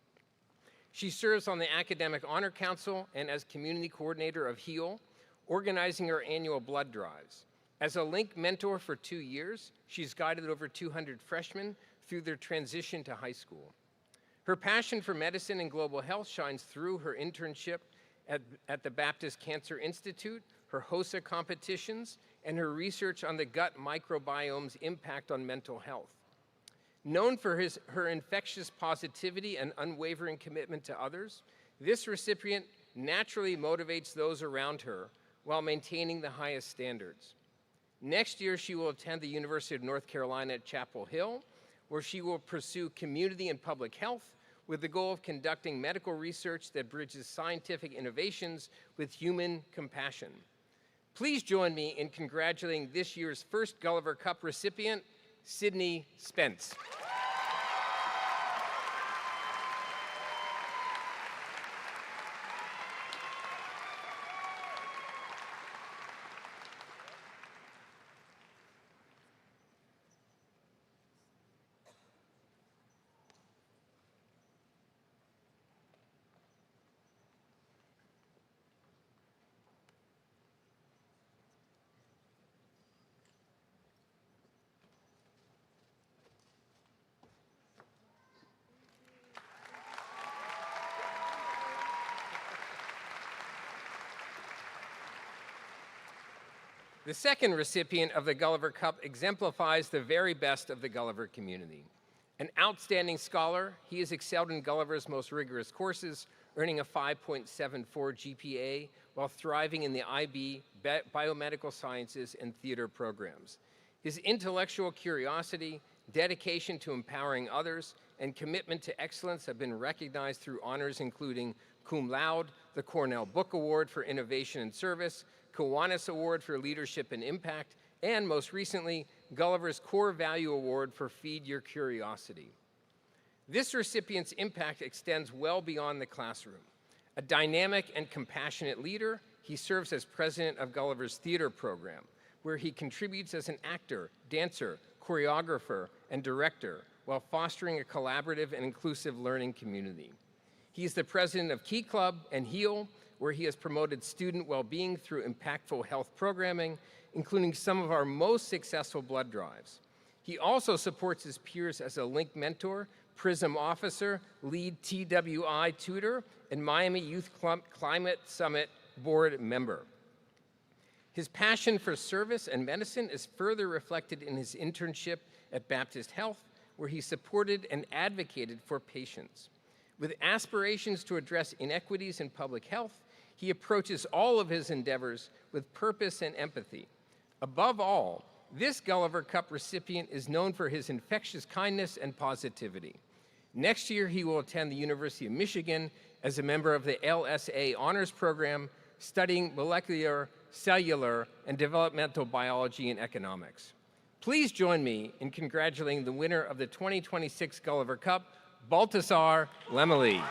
She serves on the Academic Honor Council and as community coordinator of HEAL, organizing our annual blood drives. As a Link mentor for 2 years, she's guided over 200 freshmen through their transition to high school. Her passion for medicine and global health shines through her internship at the Baptist Cancer Institute, her HOSA competitions, and her research on the gut microbiome's impact on mental health. Known for her infectious positivity and unwavering commitment to others, this recipient naturally motivates those around her while maintaining the highest standards. Next year, she will attend the University of North Carolina at Chapel Hill, where she will pursue community and public health with the goal of conducting medical research that bridges scientific innovations with human compassion. Please join me in congratulating this year's first Gulliver Cup recipient, Sydney Spence. The second recipient of the Gulliver Cup exemplifies the very best of the Gulliver community. An outstanding scholar, he has excelled in Gulliver's most rigorous courses, earning a 5.74 GPA while thriving in the IB, biomedical sciences, and theater programs. His intellectual curiosity, dedication to empowering others, and commitment to excellence have been recognized through honors including cum laude, the Cornell Book Award for Innovation and Service, Kiwanis Award for Leadership and Impact, and most recently, Gulliver's Core Value Award for Feed Your Curiosity. This recipient's impact extends well beyond the classroom. A dynamic and compassionate leader, he serves as president of Gulliver's theater program, where he contributes as an actor, dancer, choreographer, and director, while fostering a collaborative and inclusive learning community. He is the president of Key Club and HEAL, where he has promoted student well-being through impactful health programming, including some of our most successful blood drives. He also supports his peers as a Link mentor, PRISM officer, lead TWI tutor, and Miami Youth Climate Summit board member. His passion for service and medicine is further reflected in his internship at Baptist Health, where he supported and advocated for patients. With aspirations to address inequities in public health, he approaches all of his endeavors with purpose and empathy. Above all, this Gulliver Cup recipient is known for his infectious kindness and positivity. Next year, he will attend the University of Michigan as a member of the LSA Honors Program, studying molecular, cellular, and developmental biology and economics. Please join me in congratulating the winner of the 2026 Gulliver Cup, Baltasar Lemeli.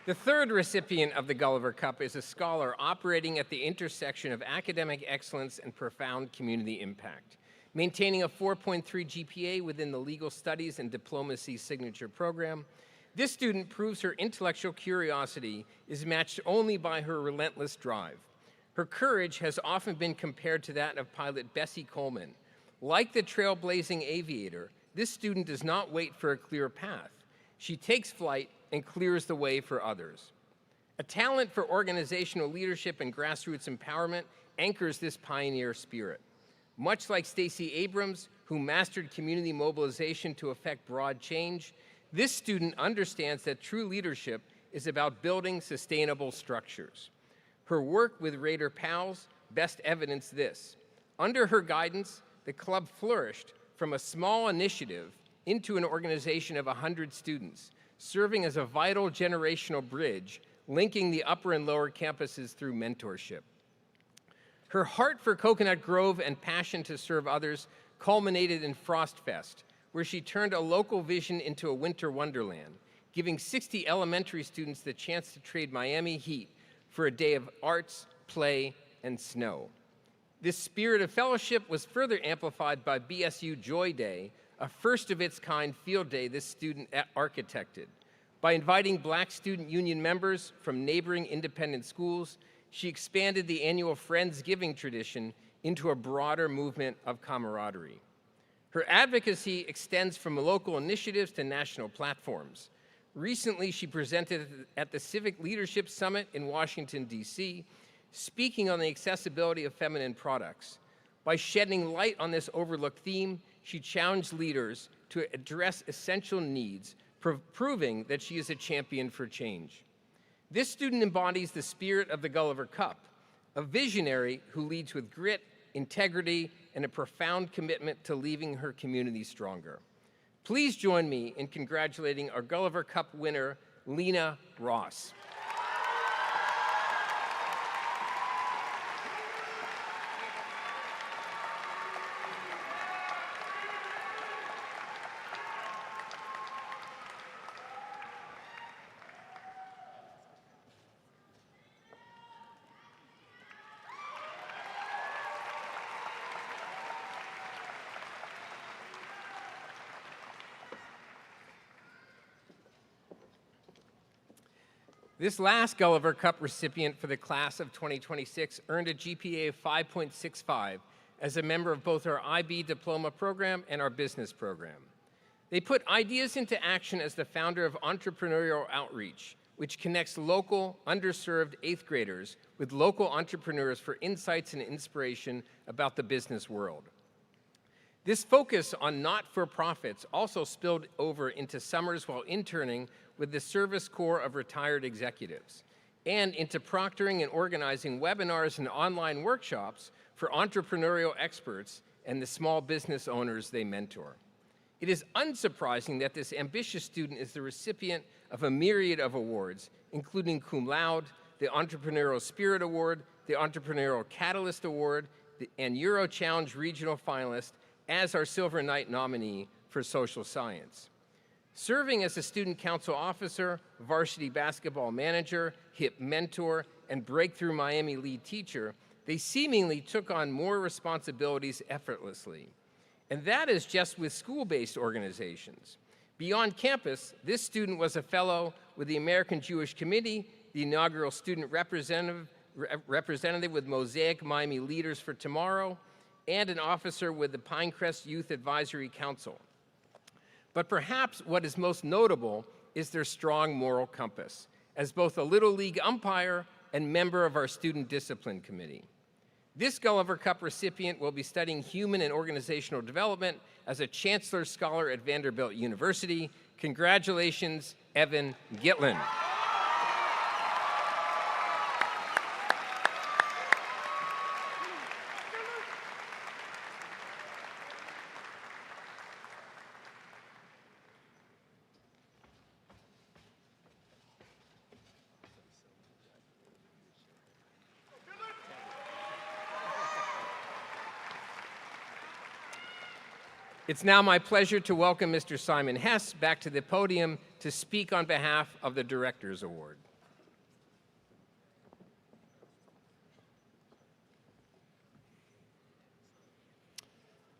The third recipient of the Gulliver Cup is a scholar operating at the intersection of academic excellence and profound community impact. Maintaining a 4.3 GPA within the Legal Studies and Diplomacy signature program, this student proves her intellectual curiosity is matched only by her relentless drive. Her courage has often been compared to that of pilot Bessie Coleman. Like the trailblazing aviator, this student does not wait for a clear path. She takes flight and clears the way for others. A talent for organizational leadership and grassroots empowerment anchors this pioneer spirit. Much like Stacey Abrams, who mastered community mobilization to effect broad change, this student understands that true leadership is about building sustainable structures. Her work with Raider Pals best evidence this. Under her guidance, the club flourished from a small initiative into an organization of 100 students, serving as a vital generational bridge, linking the upper and lower campuses through mentorship. Her heart for Coconut Grove and passion to serve others culminated in Frost Fest, where she turned a local vision into a winter wonderland, giving 60 elementary students the chance to trade Miami heat for a day of arts, play, and snow. This spirit of fellowship was further amplified by BSU Joy Day, a first-of-its-kind field day this student architected. By inviting Black Student Union members from neighboring independent schools, she expanded the annual Friendsgiving tradition into a broader movement of camaraderie. Her advocacy extends from local initiatives to national platforms. Recently, she presented at the Civic Leadership Summit in Washington, D.C., speaking on the accessibility of feminine products. By shedding light on this overlooked theme, she challenged leaders to address essential needs, proving that she is a champion for change. This student embodies the spirit of the Gulliver Cup, a visionary who leads with grit, integrity, and a profound commitment to leaving her community stronger. Please join me in congratulating our Gulliver Cup winner, Lena Ross. This last Gulliver Cup recipient for the class of 2026 earned a GPA of 5.65 as a member of both our IB diploma program and our business program. They put ideas into action as the founder of Entrepreneurial Outreach, which connects local, underserved 8th graders with local entrepreneurs for insights and inspiration about the business world. This focus on not-for-profits also spilled over into summers while interning with the Service Corps of Retired Executives, and into proctoring and organizing webinars and online workshops for entrepreneurial experts and the small business owners they mentor. It is unsurprising that this ambitious student is the recipient of a myriad of awards, including Cum Laude, the Entrepreneurial Spirit Award, the Entrepreneurial Catalyst Award, and Euro Challenge Regional Finalist as our Silver Knight nominee for social science. Serving as a student council officer, varsity basketball manager, HIP mentor, and Breakthrough Miami lead teacher, they seemingly took on more responsibilities effortlessly. And that is just with school-based organizations. Beyond campus, this student was a fellow with the American Jewish Committee, the inaugural student representative with Mosaic Miami Leaders for Tomorrow, and an officer with the Pinecrest Youth Advisory Council. But perhaps what is most notable is their strong moral compass, as both a Little League umpire and member of our Student Discipline Committee. This Gulliver Cup recipient will be studying human and organizational development as a Chancellor Scholar at Vanderbilt University. Congratulations, Evan Gitlin. It's now my pleasure to welcome Mr. Simon Hess back to the podium to speak on behalf of the Directors Award.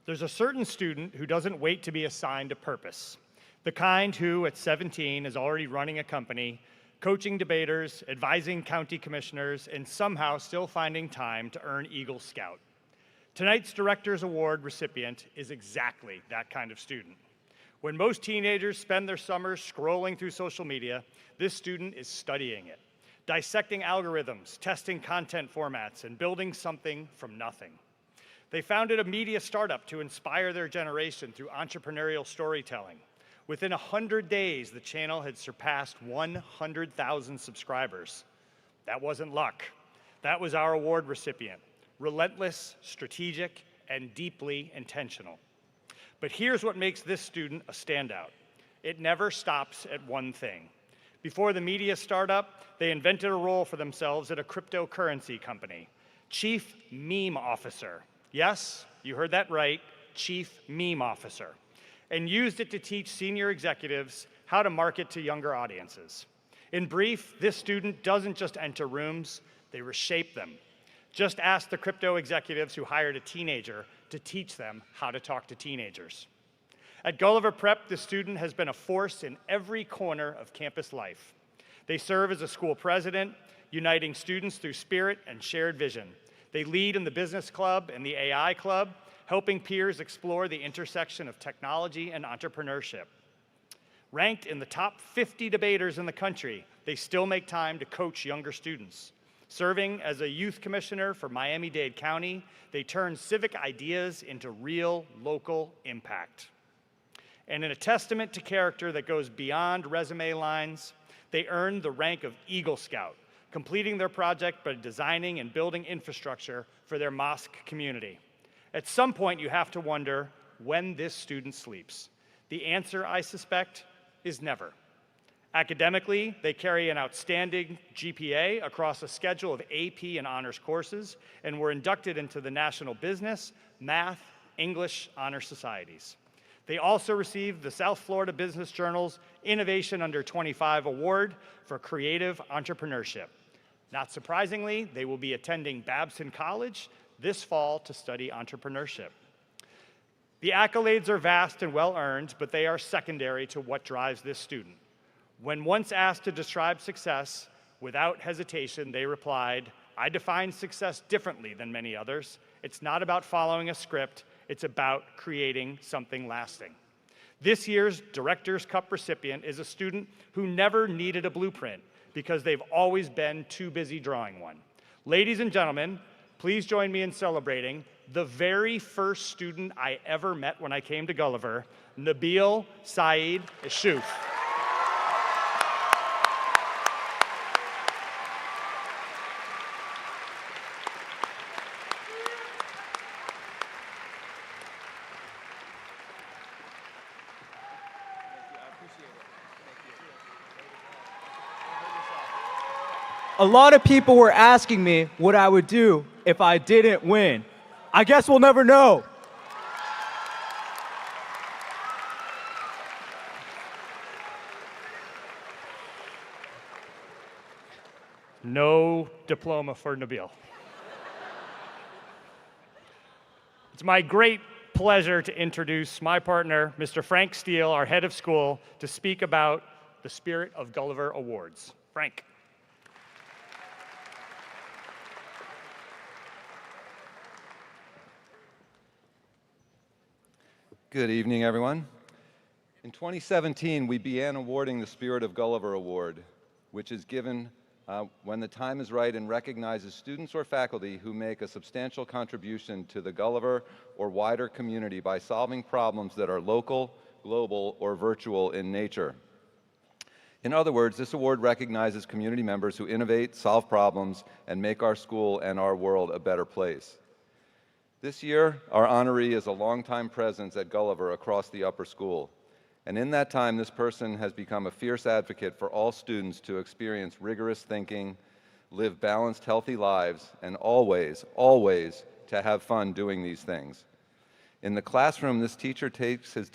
There's a certain student who doesn't wait to be assigned a purpose, the kind who, at 17, is already running a company, coaching debaters, advising county commissioners, and somehow still finding time to earn Eagle Scout. Tonight's Director's Award recipient is exactly that kind of student. When most teenagers spend their summers scrolling through social media, this student is studying it, dissecting algorithms, testing content formats, and building something from nothing. They founded a media startup to inspire their generation through entrepreneurial storytelling. Within 100 days, the channel had surpassed 100,000 subscribers. That wasn't luck. That was our award recipient. Relentless, strategic, and deeply intentional. But here's what makes this student a standout. It never stops at one thing. Before the media startup, they invented a role for themselves at a cryptocurrency company, Chief Meme Officer. Yes, you heard that right, Chief Meme Officer, and used it to teach senior executives how to market to younger audiences. In brief, this student doesn't just enter rooms, they reshape them. Just ask the crypto executives who hired a teenager to teach them how to talk to teenagers. At Gulliver Prep, the student has been a force in every corner of campus life. They serve as a school president, uniting students through spirit and shared vision. They lead in the business club and the AI club, helping peers explore the intersection of technology and entrepreneurship. Ranked in the top 50 debaters in the country, they still make time to coach younger students. Serving as a youth commissioner for Miami-Dade County, they turn civic ideas into real local impact. And in a testament to character that goes beyond resume lines, they earned the rank of Eagle Scout, completing their project by designing and building infrastructure for their mosque community. At some point, you have to wonder when this student sleeps. The answer, I suspect, is never. Academically, they carry an outstanding GPA across a schedule of AP and honors courses and were inducted into the National Business, Math, English Honor Societies. They also received the South Florida Business Journal's Innovation Under 25 Award for Creative Entrepreneurship. Not surprisingly, they will be attending Babson College this fall to study entrepreneurship. The accolades are vast and well-earned, but they are secondary to what drives this student. When once asked to describe success, without hesitation, they replied, "I define success differently than many others. It's not about following a script, it's about creating something lasting." This year's Director's Cup recipient is a student who never needed a blueprint because they've always been too busy drawing one. Ladies and gentlemen, please join me in celebrating the very first student I ever met when I came to Gulliver, Nabil Saeed Ishouf. A lot of people were asking me what I would do if I didn't win. I guess we'll never know. No diploma for Nabil. It's my great pleasure to introduce my partner, Mr. Frank Steele, our head of school, to speak about the Spirit of Gulliver Awards. Frank. Good evening, everyone. In 2017, we began awarding the Spirit of Gulliver Award, which is given when the time is right and recognizes students or faculty who make a substantial contribution to the Gulliver or wider community by solving problems that are local, global, or virtual in nature. In other words, this award recognizes community members who innovate, solve problems, and make our school and our world a better place. This year, our honoree is a longtime presence at Gulliver across the upper school. And in that time, this person has become a fierce advocate for all students to experience rigorous thinking, live balanced, healthy lives, and always, always to have fun doing these things. In the classroom, this teacher takes his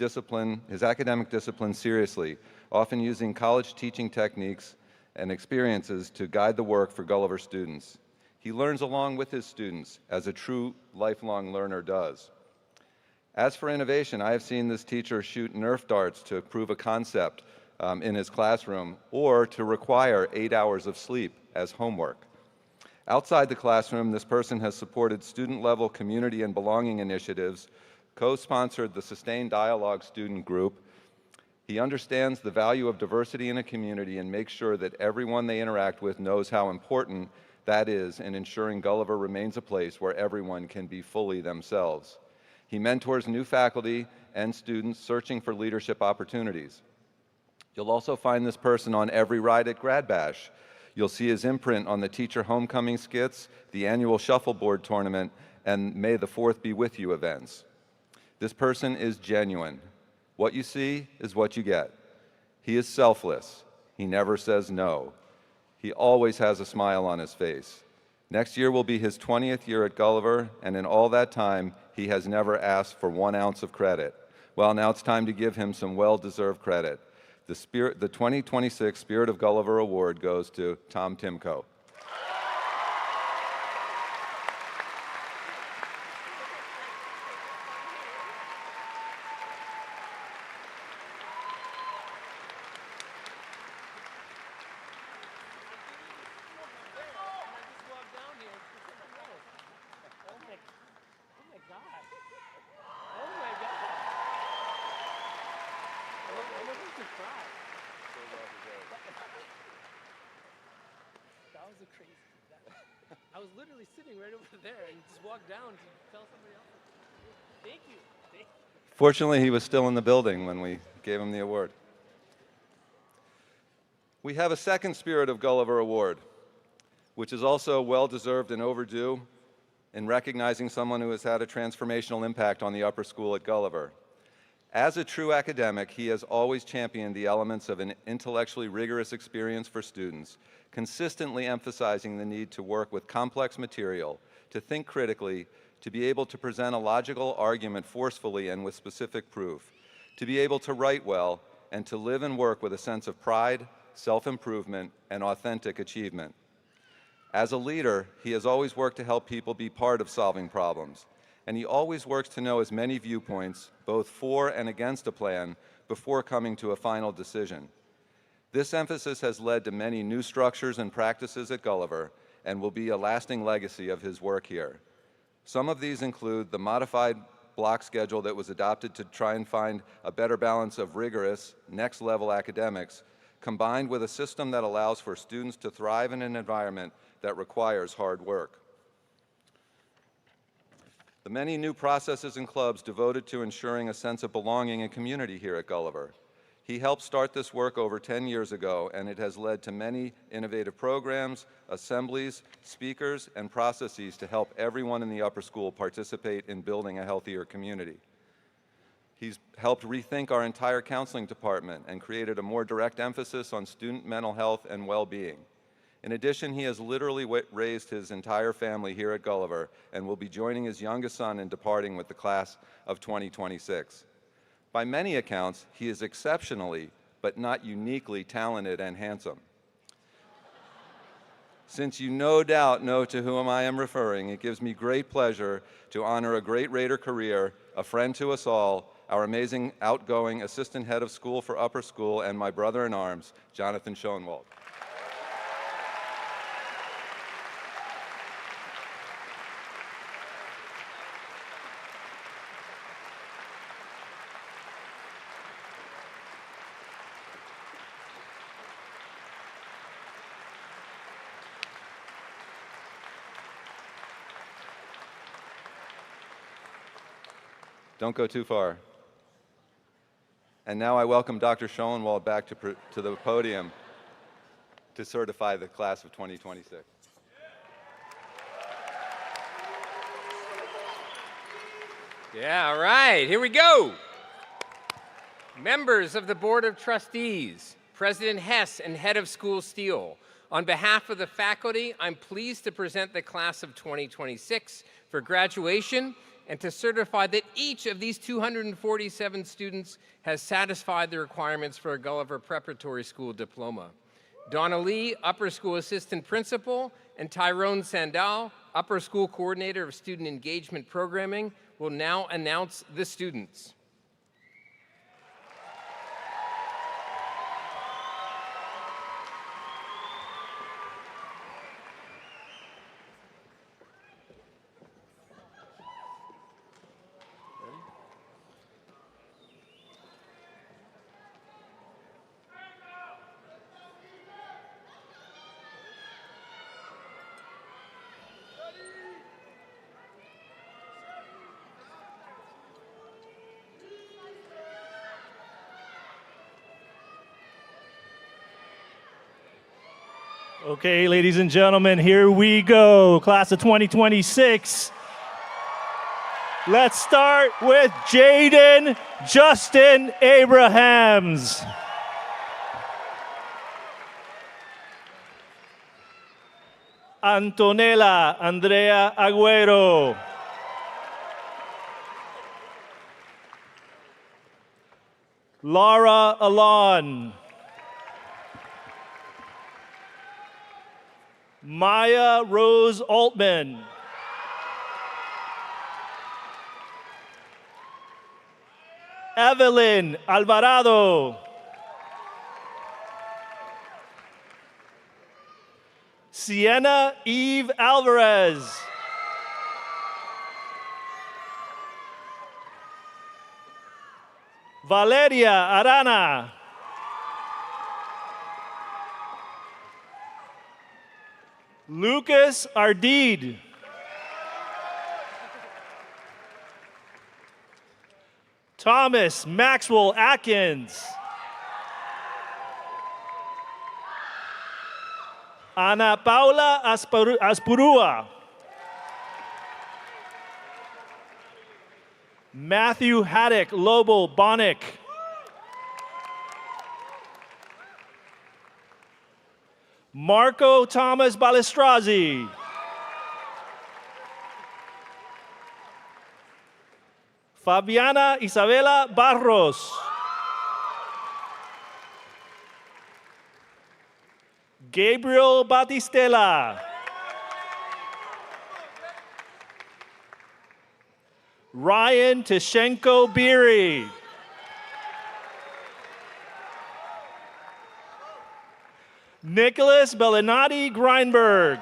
academic discipline seriously, often using college teaching techniques and experiences to guide the work for Gulliver students. He learns along with his students, as a true lifelong learner does. As for innovation, I have seen this teacher shoot Nerf darts to prove a concept in his classroom, or to require 8 hours of sleep as homework. Outside the classroom, this person has supported student-level community and belonging initiatives, co-sponsored the Sustained Dialogue student group. He understands the value of diversity in a community and makes sure that everyone they interact with knows how important that is in ensuring Gulliver remains a place where everyone can be fully themselves. He mentors new faculty and students searching for leadership opportunities. You'll also find this person on every ride at Grad Bash. You'll see his imprint on the teacher homecoming skits, the annual shuffleboard tournament, and May the 4th be with you events. This person is genuine. What you see is what you get. He is selfless. He never says no. He always has a smile on his face. Next year will be his 20th year at Gulliver, and in all that time, he has never asked for 1 ounce of credit. Well, now it's time to give him some well-deserved credit. The 2026 Spirit of Gulliver Award goes to Tom Timko. I was literally sitting right over there and just walked down to tell somebody else. Thank you. Fortunately, he was still in the building when we gave him the award. We have a second Spirit of Gulliver Award, which is also well-deserved and overdue in recognizing someone who has had a transformational impact on the upper school at Gulliver. As a true academic, he has always championed the elements of an intellectually rigorous experience for students, consistently emphasizing the need to work with complex material, to think critically, to be able to present a logical argument forcefully and with specific proof, to be able to write well, and to live and work with a sense of pride, self-improvement, and authentic achievement. As a leader, he has always worked to help people be part of solving problems, and he always works to know as many viewpoints, both for and against a plan, before coming to a final decision. This emphasis has led to many new structures and practices at Gulliver and will be a lasting legacy of his work here. Some of these include the modified block schedule that was adopted to try and find a better balance of rigorous, next-level academics, combined with a system that allows for students to thrive in an environment that requires hard work. The many new processes and clubs devoted to ensuring a sense of belonging and community here at Gulliver. He helped start this work over 10 years ago, and it has led to many innovative programs, assemblies, speakers, and processes to help everyone in the upper school participate in building a healthier community. He's helped rethink our entire counseling department and created a more direct emphasis on student mental health and well-being. In addition, he has literally raised his entire family here at Gulliver and will be joining his youngest son in departing with the class of 2026. By many accounts, he is exceptionally, but not uniquely talented and handsome. Since you no doubt know to whom I am referring, it gives me great pleasure to honor a great Raider career, a friend to us all, our amazing outgoing assistant head of school for upper school, and my brother in arms, Jonathan Schoenwald. Don't go too far. And now I welcome Dr. Schoenwald back to the podium to certify the class of 2026. Yeah, all right, here we go. Members of the Board of Trustees, President Hess and Head of School Steele, on behalf of the faculty, I'm pleased to present the class of 2026 for graduation and to certify that each of these 247 students has satisfied the requirements for a Gulliver Preparatory School diploma. Donna Lee, Upper School Assistant Principal, and Tyrone Sandal, Upper School Coordinator of Student Engagement Programming, will now announce the students. Okay, ladies and gentlemen, here we go. Class of 2026. Let's start with Jaden Justin Abrahams. Antonella Andrea Agüero. Laura Alon. Maya Rose Altman. Evelyn Alvarado. Sienna Eve Alvarez. Valeria Arana. Lucas Ardid. Thomas Maxwell Atkins. Ana Paula Aspurua. Matthew Haddock Lobo Bonick. Marco Thomas Balestrazi. Fabiana Isabela Barros. Gabriel Batistela. Ryan Tishenko Beery. Nicholas Bellinati Greinberg.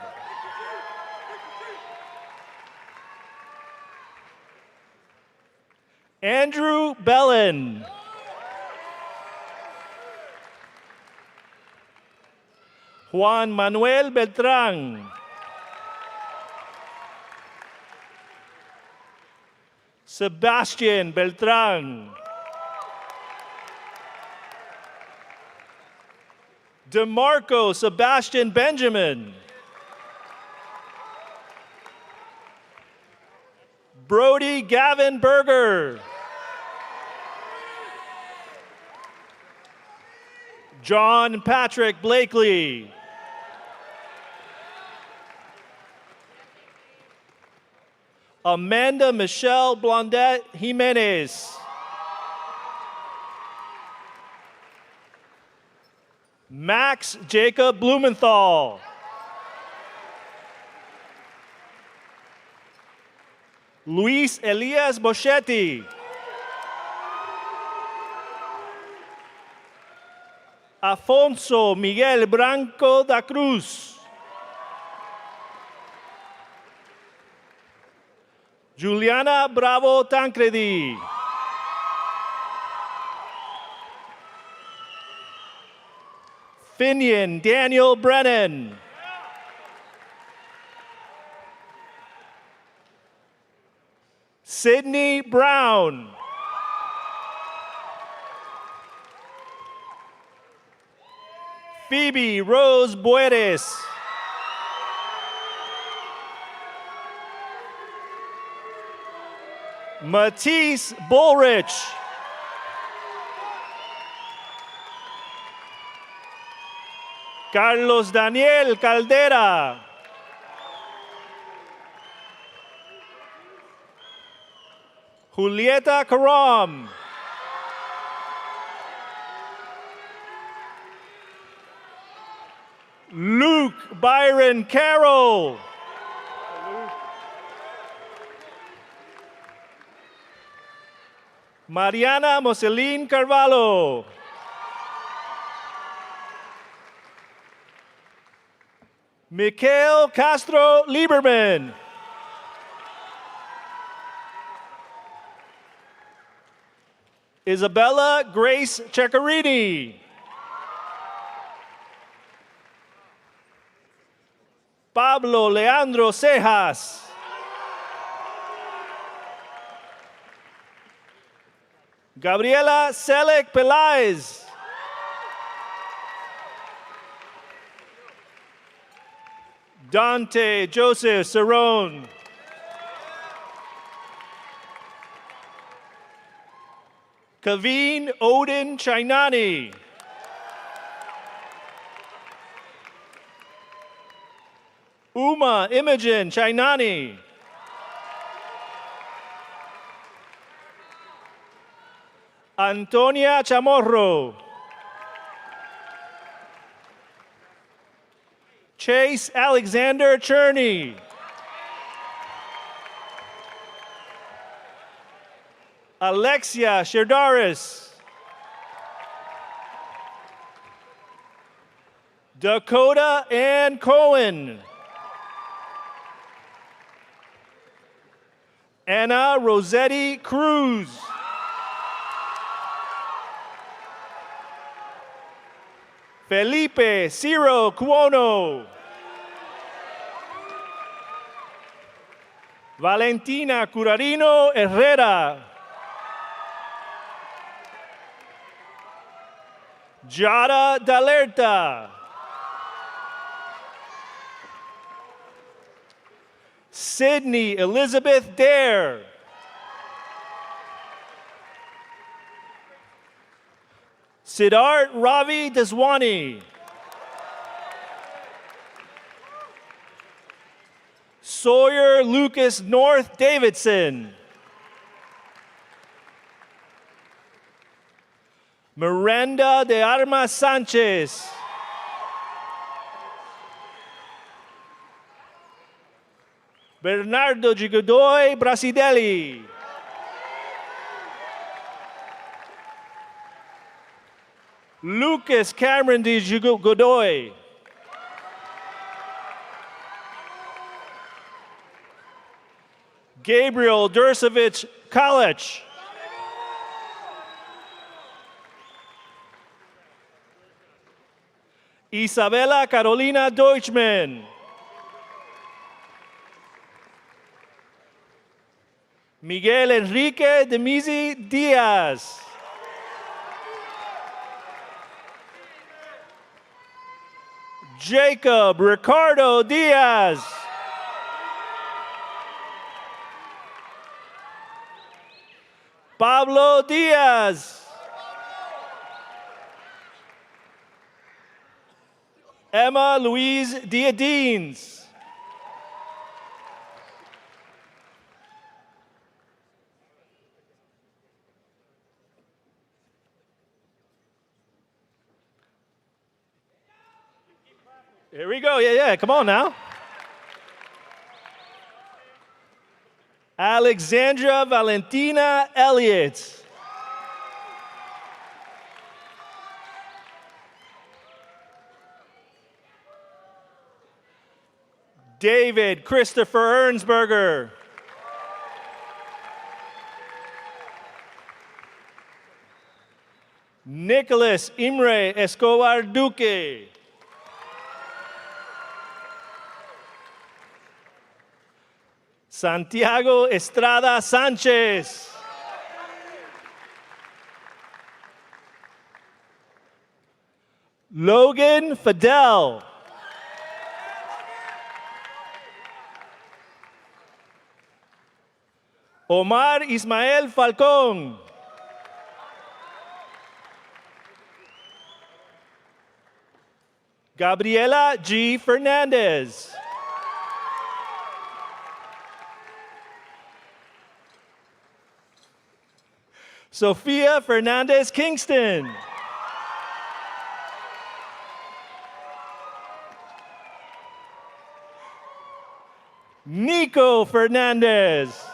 Andrew Bellin. Juan Manuel Beltrán. Sebastian Beltrán. DeMarco Sebastian Benjamin. Brody Gavin Berger. John Patrick Blakely. Amanda Michelle Blondet Jimenez. Max Jacob Blumenthal. Luis Elias Boschetti. Afonso Miguel Branco da Cruz. Juliana Bravo Tancredi. Finian Daniel Brennan. Sydney Brown. Phoebe Rose Bueres. Matisse Bullrich. Carlos Daniel Caldera. Julieta Karam. Luke Byron Carroll. Mariana Moselin Carvalho. Mikhail Castro Lieberman. Isabella Grace Ceccarini. Pablo Leandro Cejas. Gabriela Selec Pelaez. Dante Joseph Cerrone. Kaveen Odin Chainani. Uma Imogen Chainani. Antonia Chamorro. Chase Alexander Cherney. Alexia Sherdaris. Dakota Ann Cohen. Anna Rossetti Cruz. Felipe Ciro Cuono. Valentina Curarino Herrera. Jada Dalerta. Sydney Elizabeth Dare. Siddharth Ravi Deswani. Sawyer Lucas North Davidson. Miranda de Armas Sanchez. Bernardo Gigodoy Brasidelli. Lucas Cameron de Godoy. Gabriel Dursevich Kalich. Isabella Carolina Deutschmann. Miguel Enrique Demizi Diaz. Jacob Ricardo Diaz. Pablo Diaz. Emma Louise Diadines. Here we go. Yeah, come on now. Alexandra Valentina Elliott. David Christopher Ernsberger. Nicholas Imre Escobar Duque. Santiago Estrada Sanchez. Logan Fidel. Omar Ismael Falcón. Gabriela G. Fernandez. Sofia Fernandez Kingston. Nico Fernandez.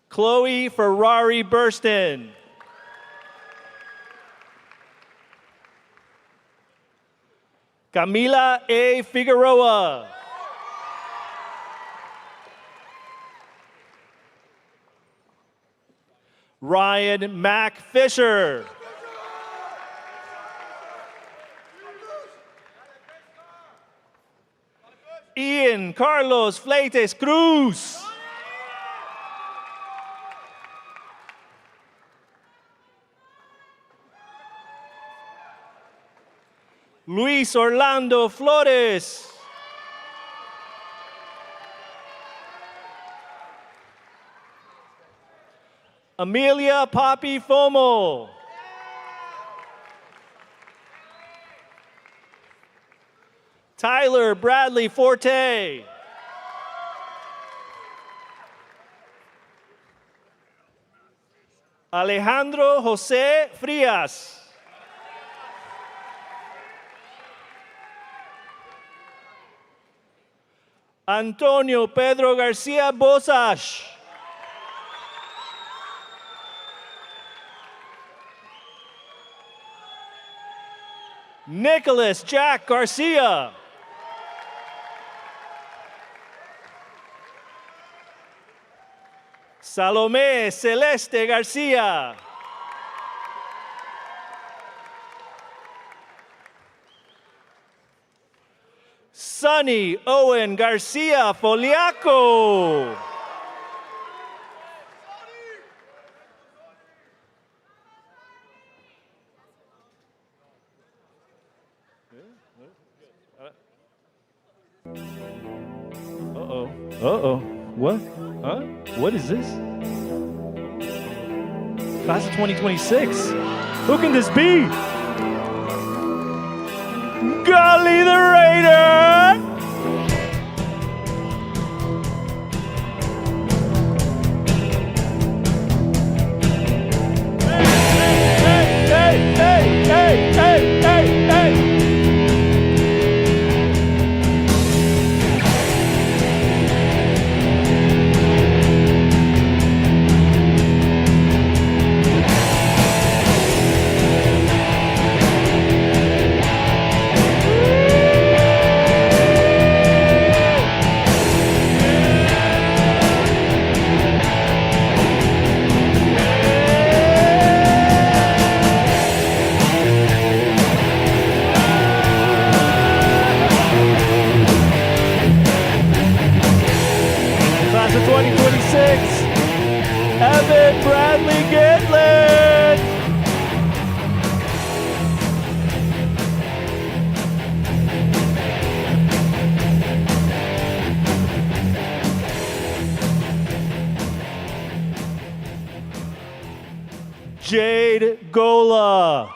Chloe Ferrari Burston. Camila A. Figueroa. Ryan Mack Fisher. Ian Carlos Fleites Cruz. Luis Orlando Flores. Amelia Poppy Fomo. Tyler Bradley Forte. Alejandro Jose Frias. Antonio Pedro Garcia Bosas. Nicholas Jack Garcia. Salome Celeste Garcia. Sonny Owen Garcia Foliaco. Uh-oh. Uh-oh. What? Huh? What is this? Class of 2026. Who can this be? Gully the Raider! Hey, hey, hey, hey, hey, hey! Class of 2026, Evan Bradley Gitlin. Jade Gola.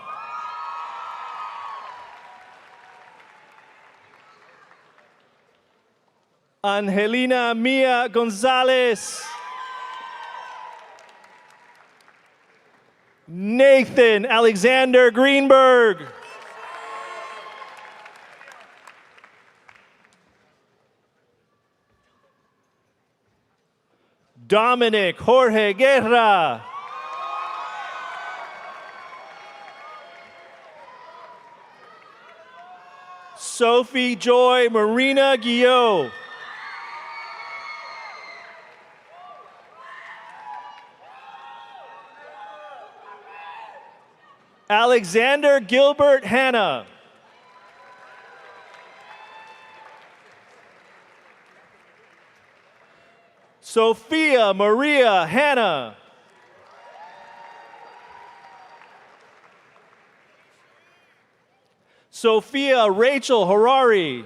Angelina Mia Gonzalez. Nathan Alexander Greenberg. Dominic Jorge Guerra. Sophie Joy Marina Guillot. Alexander Gilbert Hanna. Sophia Maria Hanna. Sophia Rachel Harari.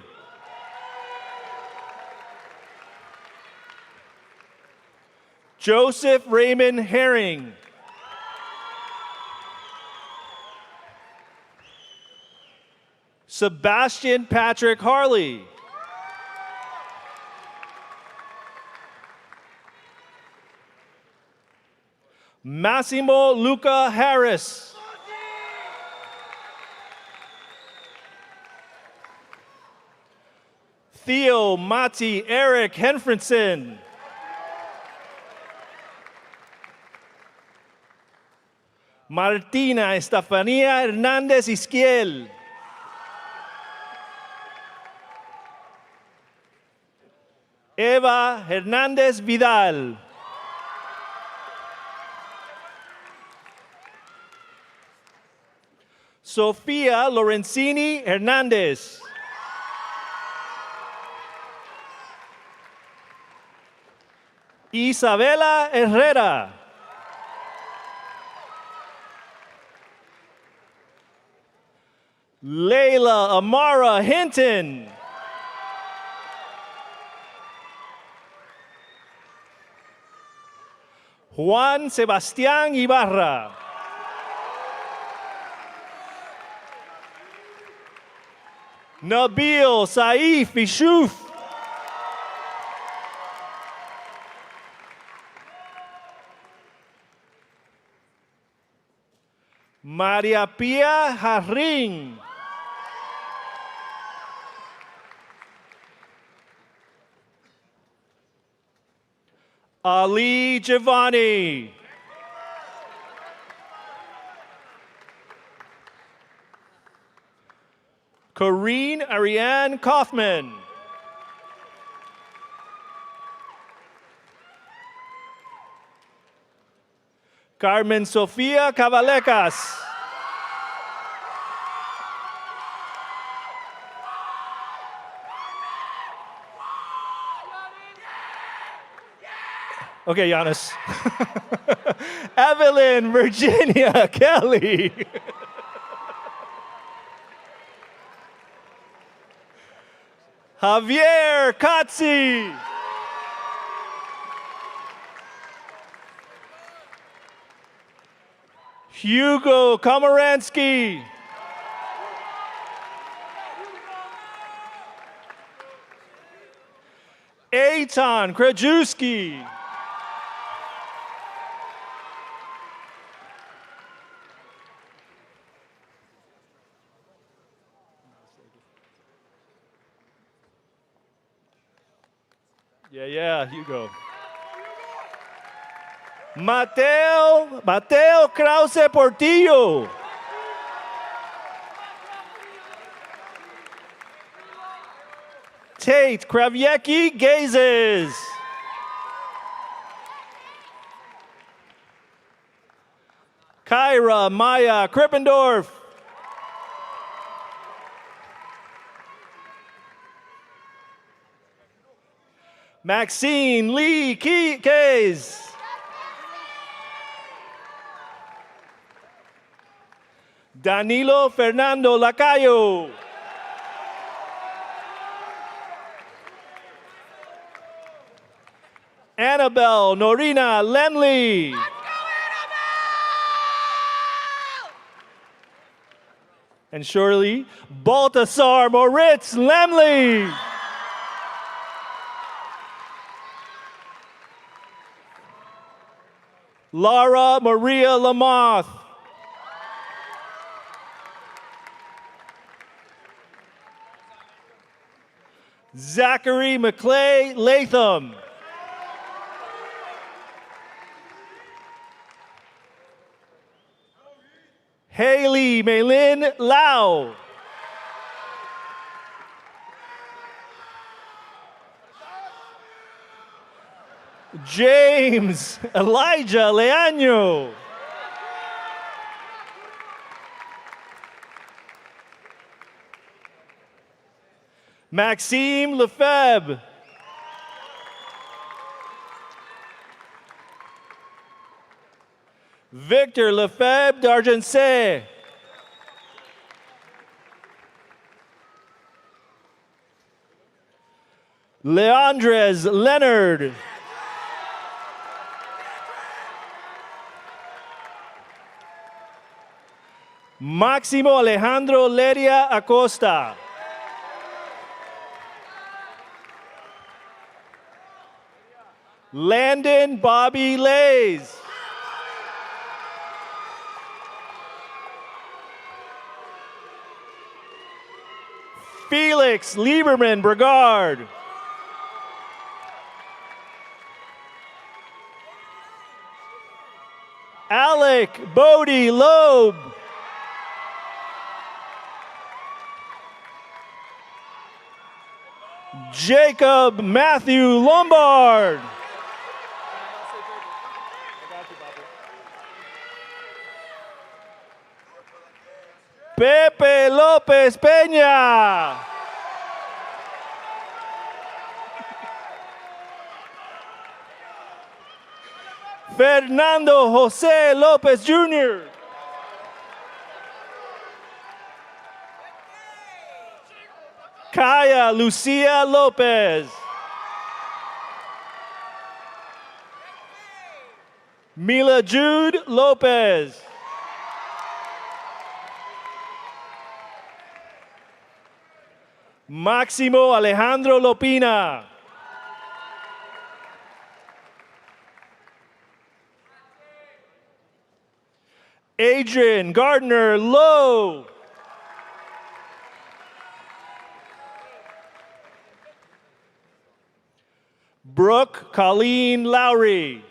Joseph Raymond Herring. Sebastian Patrick Harley. Massimo Luca Harris. Theo Mati Eric Henfrenson. Martina Estefania Hernandez Isquiel. Eva Hernandez Vidal. Sofia Lorenzini Hernandez. Isabela Herrera. Leila Amara Hinton. Juan Sebastián Ibarra. Nabil Saif Ishouf. Maria Pia Jarrín. Ali Giovanni. Corrine Ariane Kaufman. Carmen Sofia Cabalecas. Okay, Giannis. Evelyn Virginia Kelly. Javier Katzi. Hugo Komaransky. Eitan Krajewski. Yeah, Hugo. Mateo Krause Portillo. Tate Kraviecki Gazes. Kyra Maya Krippendorf. Maxine Lee Kays. Danilo Fernando Lacayo. Annabelle Norina Lemley. And surely, Baltasar Moritz Lemley. Lara Maria Lamoth. Zachary McClay Latham. Haley Maylin Lau. James Elijah Leaño. Maxime Lefebvre. Victor Lefebvre d'Argencet. Leandres Leonard. Máximo Alejandro Leria Acosta. Landon Bobby Lays. Felix Lieberman Brigard. Alec Bodie Loeb. Jacob Matthew Lombard. Pepe López Peña. Fernando José López Jr. Kaya Lucia López. Mila Jude López. Máximo Alejandro Lopina. Adrian Gardner Lowe. Brooke Colleen Lowry.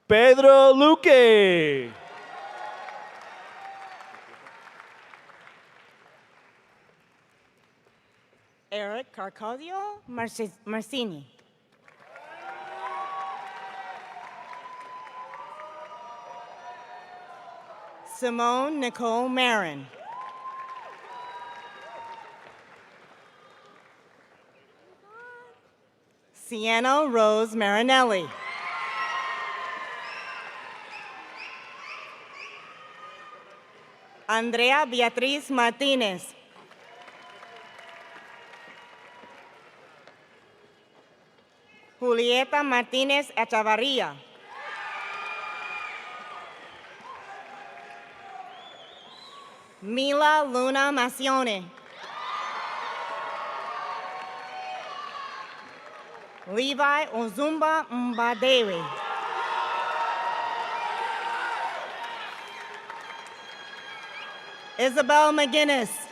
Pedro Luque. Eric Carcozio Marcini. Simone Nicole Marin. Sienna Rose Marinelli. Andrea Beatriz Martinez. Julieta Martinez Echavarria. Mila Luna Macione. Levi Ozumba Mbadewe. Isabel McGinnis.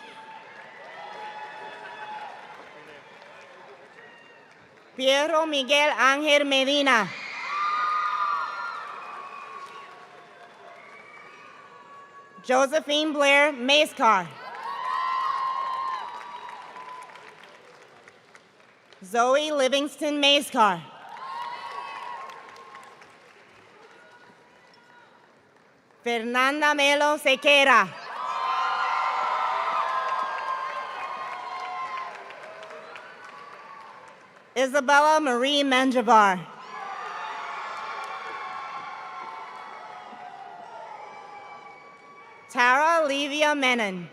Piero Miguel Ángel Medina. Josephine Blair Macecar. Zoe Livingston Macecar. Fernanda Melo Sequeira. Isabella Marie Menjivar. Tara Levia Menon.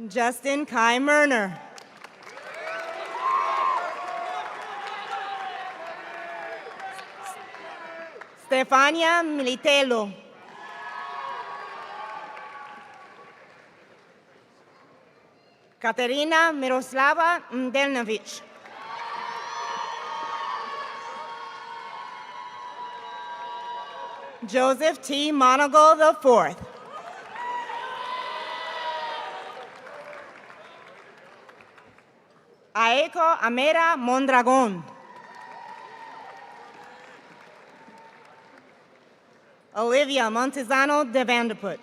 Justin Kai Merner. Stefania Militello. Katerina Miroslava Mdelnovic. Joseph T. Monagle IV. Aiko Amera Mondragon. Olivia Montezano de Vanderput.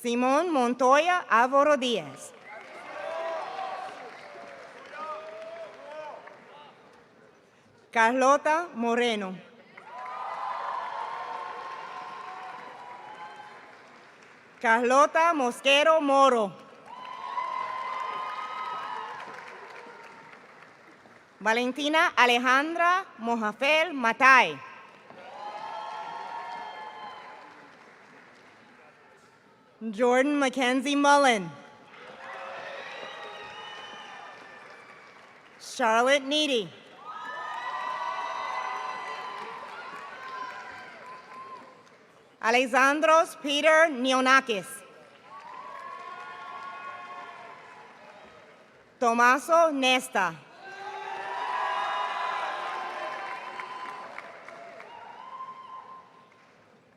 Simon Montoya Alvaro Diaz. Carlota Moreno. Carlota Mosquero Moro. Valentina Alejandra Mojafel Matay. Jordan Mackenzie Mullen. Charlotte Needy. Alexandros Peter Neonakis. Tomaso Nesta.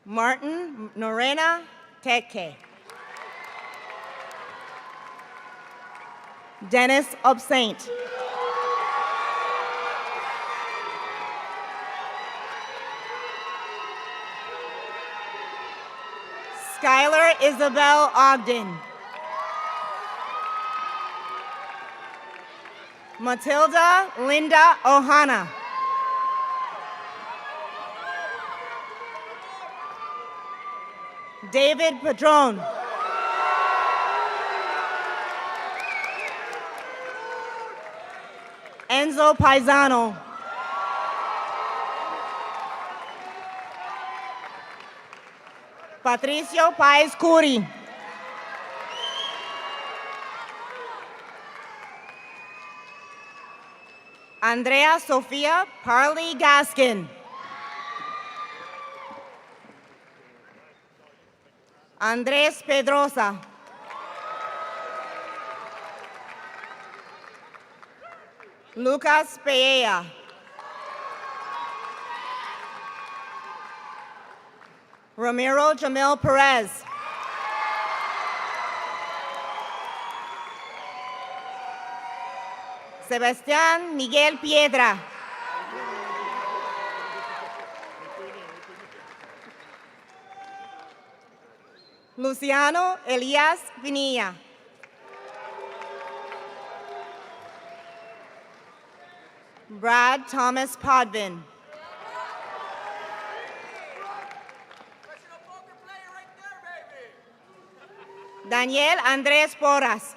Martin Norena Teke. Dennis Obsaint. Skylar Isabel Ogden. Matilda Linda Ohana. David Padron. Enzo Paisano. Patricio Paez Curi. Andrea Sofia Parley Gaskin. Andres Pedrosa. Lucas Perea. Ramiro Jamil Perez. Sebastián Miguel Piedra. Luciano Elias Pinilla. Brad Thomas Podvin. Daniel Andrés Porras.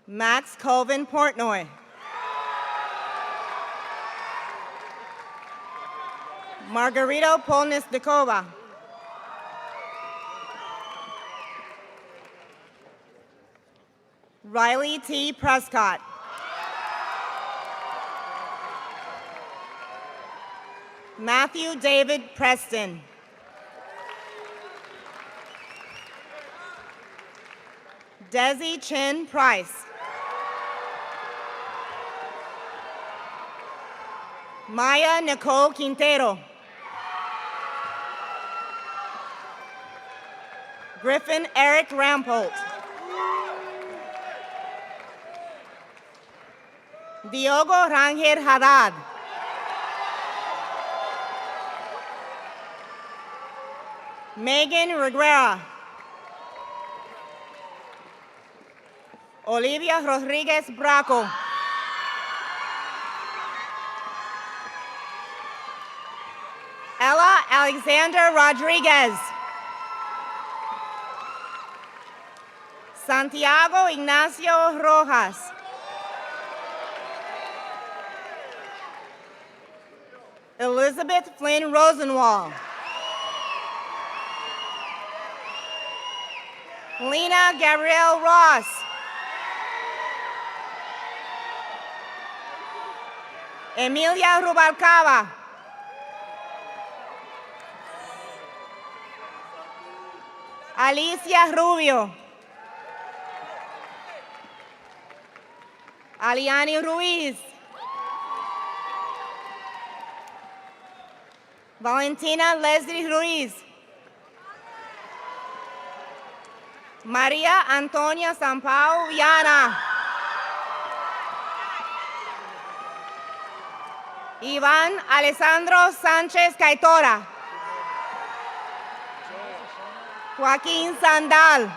Max Colvin Portnoy. Margarita Polnisnikova. Riley T. Prescott. Matthew David Preston. Desi Chin Price. Maya Nicole Quintero. Griffin Eric Rampolt. Diogo Rangel Haddad. Megan Reguera. Olivia Rodriguez Braco. Ella Alexander Rodriguez. Santiago Ignacio Rojas. Elizabeth Flynn Rosenwald. Lena Gabrielle Ross. Emilia Rubalcaba. Alicia Rubio. Aliani Ruiz. Valentina Leslie Ruiz. Maria Antonia Sampao Viana. Iván Alessandro Sánchez Caitora. Joaquín Sandal.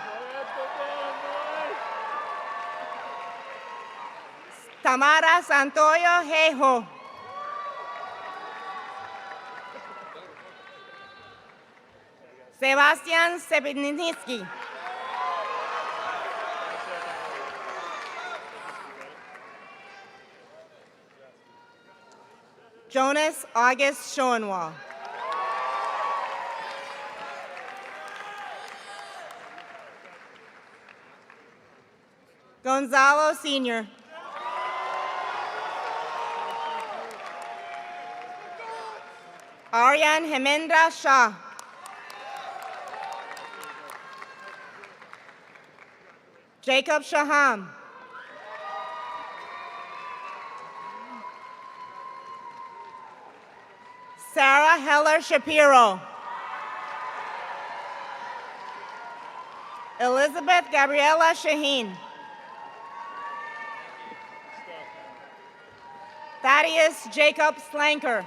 Tamara Santoyo Jejo. Sebastian Sepetnitsky. Jonas August Schoenwall. Gonzalo Sr. Aryan Hemendra Shah. Jacob Shaham. Sarah Heller Shapiro. Elizabeth Gabriela Shaheen. Thaddeus Jacob Slanker.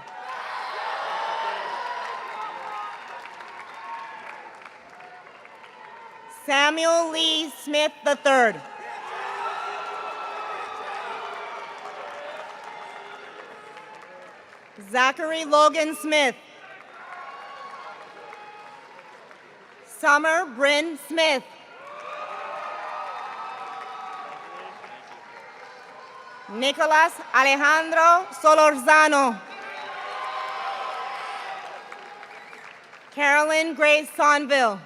Samuel Lee Smith III. Zachary Logan Smith. Summer Bryn Smith. Nicolas Alejandro Solorzano. Carolyn Grace Sonville.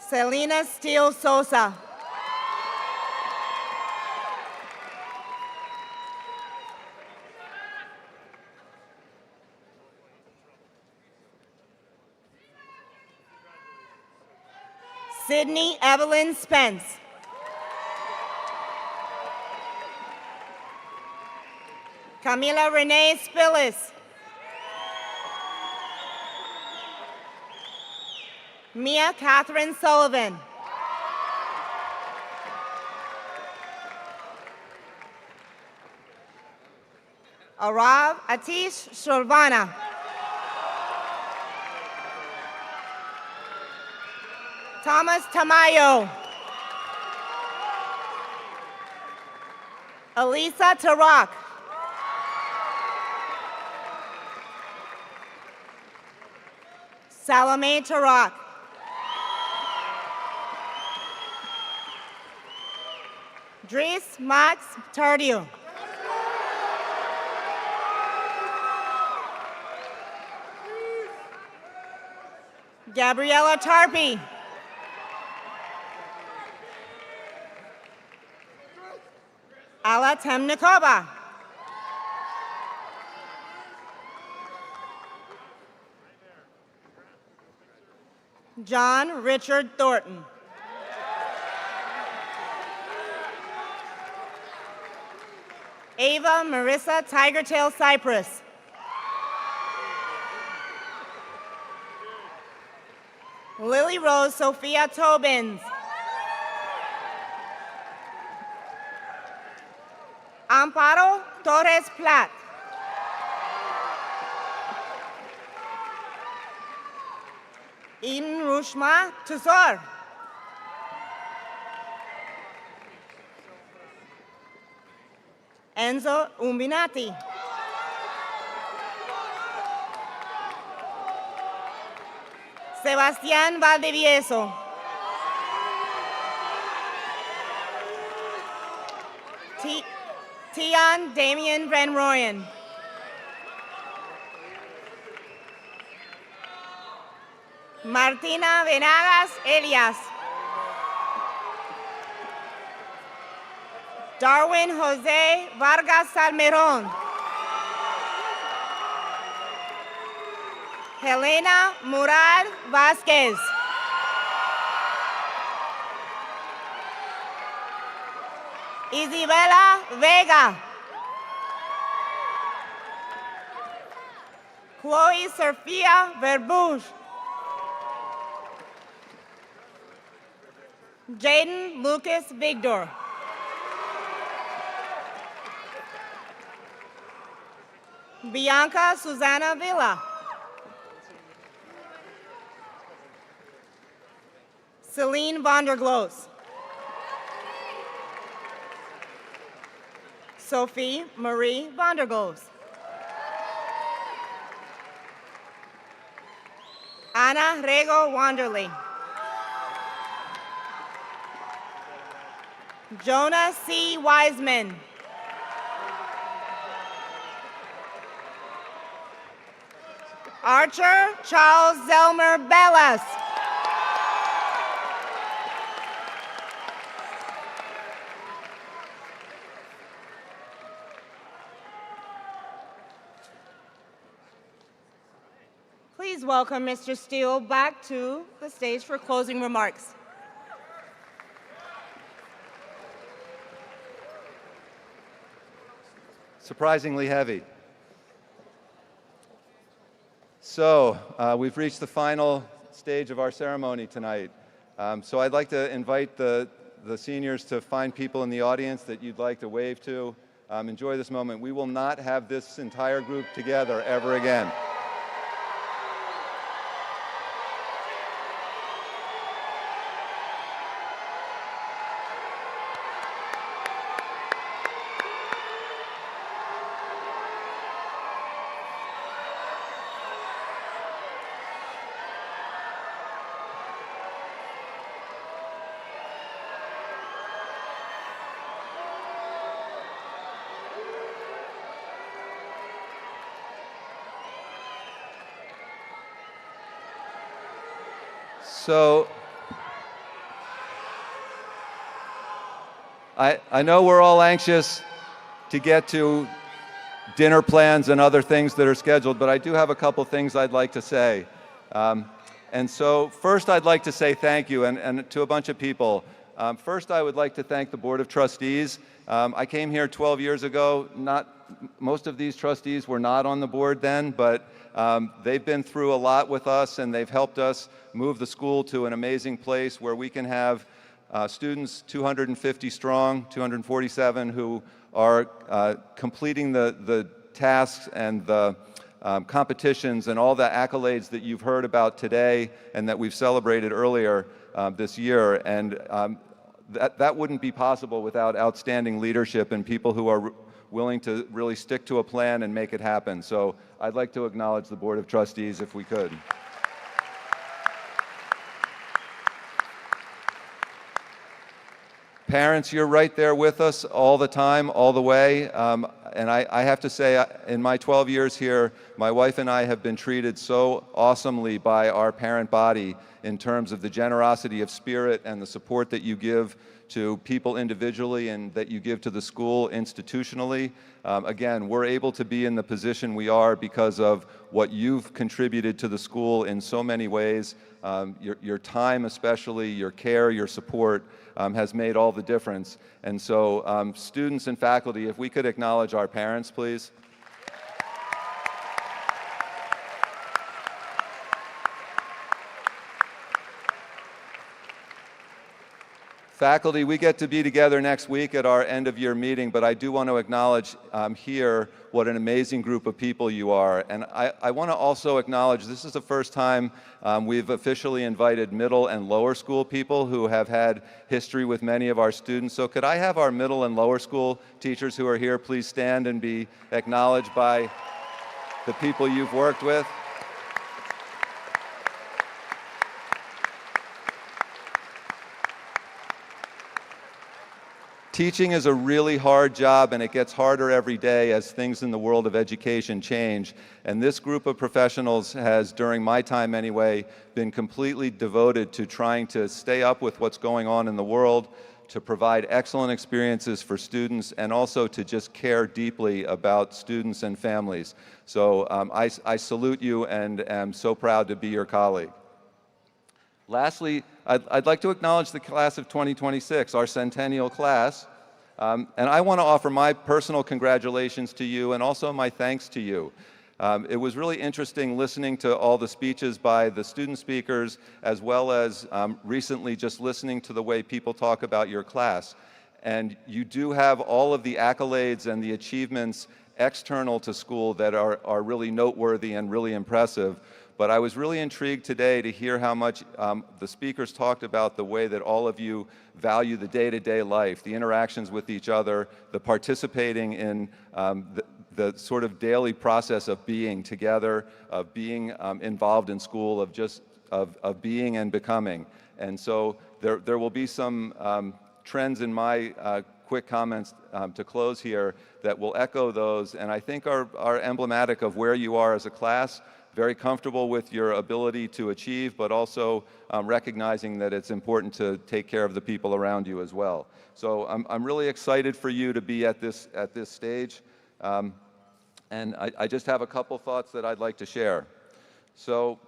Selena Steele Sosa. Sydney Evelyn Spence. Camila Renee Spillis. Mia Catherine Sullivan. Arav Atish Shorvana. Thomas Tamayo. Elisa Tarak. Salome Tarak. Dries Max Tardio. Gabriela Tarpey. Ala Temnikova. John Richard Thornton. Ava Marissa Tigertail Cypress. Lily Rose Sophia Tobins. Amparo Torres Plat. Eden Rushma Tusor. Enzo Umbinati. Sebastián Valdivieso. Tion Damien Van Royen. Martina Venagas Elias. Darwin Jose Vargas Salmeron. Helena Murad Vasquez. Isabela Vega. Chloe Sophia Verbush. Jaden Lucas Vigdor. Bianca Susana Villa. Celine Vondergloos. Sophie Marie Vondergloos. Anna Rego Wanderley. Jonah C. Wiseman. Archer Charles Zelmer Bellas. Please welcome Mr. Steele back to the stage for closing remarks. Surprisingly heavy. So we've reached the final stage of our ceremony tonight. So I'd like to invite the seniors to find people in the audience that you'd like to wave to. Enjoy this moment. We will not have this entire group together ever again. So I know we're all anxious to get to dinner plans and other things that are scheduled, but I do have a couple things I'd like to say. And so first I'd like to say thank you and to a bunch of people. First I would like to thank the Board of Trustees. I came here 12 years ago. Most of these trustees were not on the board then, but they've been through a lot with us and they've helped us move the school to an amazing place where we can have students 250 strong, 247 who are completing the tasks and the competitions and all the accolades that you've heard about today and that we've celebrated earlier this year. And that wouldn't be possible without outstanding leadership and people who are willing to really stick to a plan and make it happen. So I'd like to acknowledge the Board of Trustees if we could. parents, you're right there with us all the time, all the way. And I have to say, in my 12 years here, my wife and I have been treated so awesomely by our parent body in terms of the generosity of spirit and the support that you give to people individually and that you give to the school institutionally. Again, we're able to be in the position we are because of what you've contributed to the school in so many ways. Your time especially, your care, your support has made all the difference. And so students and faculty, if we could acknowledge our parents, please. Faculty, we get to be together next week at our end-of-year meeting, but I do want to acknowledge here what an amazing group of people you are. And I want to also acknowledge this is the first time we've officially invited middle and lower school people who have had history with many of our students. So could I have our middle and lower school teachers who are here please stand and be acknowledged by the people you've worked with? Teaching is a really hard job, and it gets harder every day as things in the world of education change. And this group of professionals has, during my time anyway, been completely devoted to trying to stay up with what's going on in the world, to provide excellent experiences for students, and also to just care deeply about students and families. So I salute you and am so proud to be your colleague. Lastly, I'd like to acknowledge the class of 2026, our Centennial class, and I want to offer my personal congratulations to you and also my thanks to you. It was really interesting listening to all the speeches by the student speakers, as well as recently just listening to the way people talk about your class. And you do have all of the accolades and the achievements external to school that are really noteworthy and really impressive. But I was really intrigued today to hear how much the speakers talked about the way that all of you value the day-to-day life, the interactions with each other, the participating in the sort of daily process of being together, of being involved in school, of being and becoming. And so there will be some trends in my quick comments to close here that will echo those, and I think are emblematic of where you are as a class. Very comfortable with your ability to achieve, but also recognizing that it's important to take care of the people around you as well. So I'm really excited for you to be at this stage, and I just have a couple thoughts that I'd like to share. So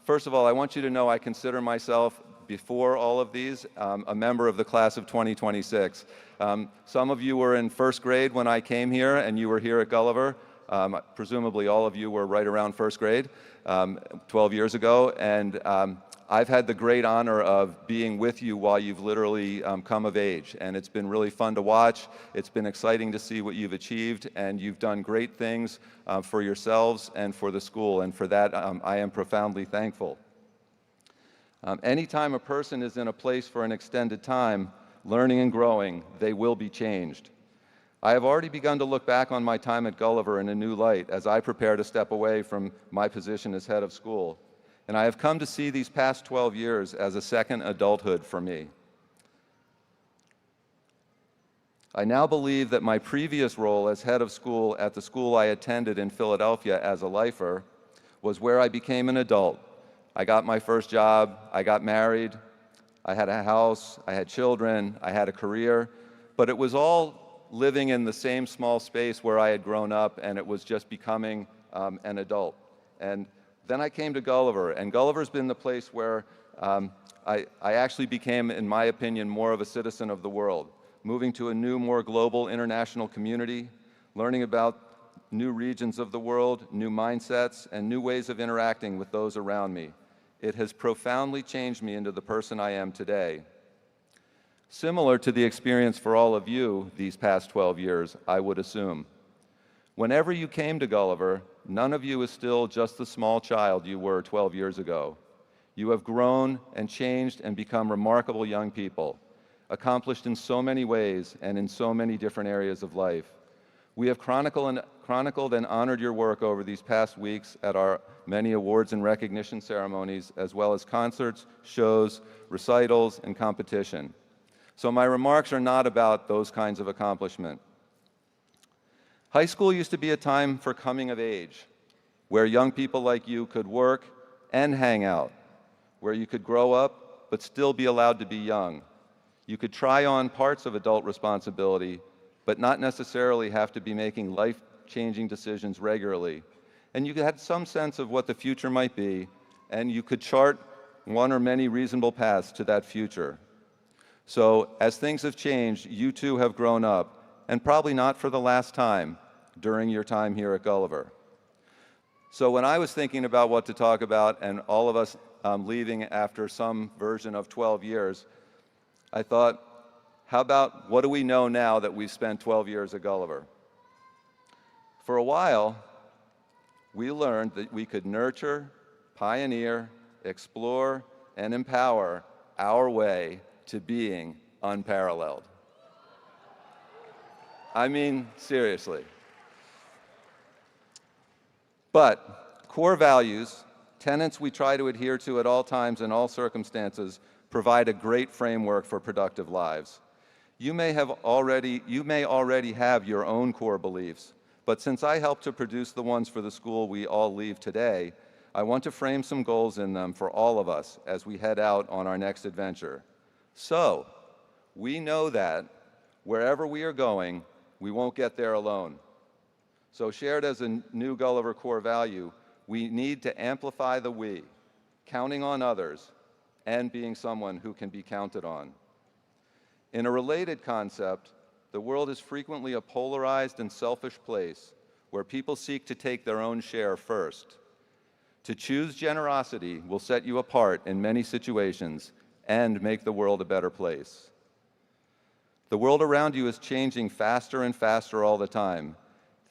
first of all, I want you to know I consider myself, before all of these, a member of the class of 2026. Some of you were in first grade when I came here, and you were here at Gulliver. Presumably all of you were right around first grade 12 years ago, and I've had the great honor of being with you while you've literally come of age, and it's been really fun to watch. It's been exciting to see what you've achieved, and you've done great things for yourselves and for the school, and for that I am profoundly thankful. Anytime a person is in a place for an extended time, learning and growing, they will be changed. I have already begun to look back on my time at Gulliver in a new light as I prepare to step away from my position as head of school. And I have come to see these past 12 years as a second adulthood for me. I now believe that my previous role as head of school at the school I attended in Philadelphia as a lifer was where I became an adult. I got my first job, I got married, I had a house, I had children, I had a career, but it was all living in the same small space where I had grown up, and it was just becoming an adult. And then I came to Gulliver, and Gulliver's been the place where I actually became, in my opinion, more of a citizen of the world, moving to a new, more global international community, learning about new regions of the world, new mindsets, and new ways of interacting with those around me. It has profoundly changed me into the person I am today. Similar to the experience for all of you these past 12 years, I would assume. Whenever you came to Gulliver, none of you is still just the small child you were 12 years ago. You have grown and changed and become remarkable young people, accomplished in so many ways and in so many different areas of life. We have chronicled and honored your work over these past weeks at our many awards and recognition ceremonies, as well as concerts, shows, recitals, and competition. So my remarks are not about those kinds of accomplishment. High school used to be a time for coming of age, where young people like you could work and hang out, where you could grow up but still be allowed to be young. You could try on parts of adult responsibility, but not necessarily have to be making life-changing decisions regularly. And you had some sense of what the future might be, and you could chart one or many reasonable paths to that future. So as things have changed, you too have grown up, and probably not for the last time during your time here at Gulliver. So when I was thinking about what to talk about, and all of us leaving after some version of 12 years, I thought, how about what do we know now that we've spent 12 years at Gulliver? For a while, we learned that we could nurture, pioneer, explore, and empower our way to being unparalleled. I mean, seriously. But core values, tenets we try to adhere to at all times and all circumstances, provide a great framework for productive lives. You may already have your own core beliefs, but since I helped to produce the ones for the school we all leave today, I want to frame some goals in them for all of us as we head out on our next adventure. So, we know that wherever we are going, we won't get there alone. So shared as a new Gulliver core value, we need to amplify the we, counting on others, and being someone who can be counted on. In a related concept, the world is frequently a polarized and selfish place where people seek to take their own share first. To choose generosity will set you apart in many situations and make the world a better place. The world around you is changing faster and faster all the time.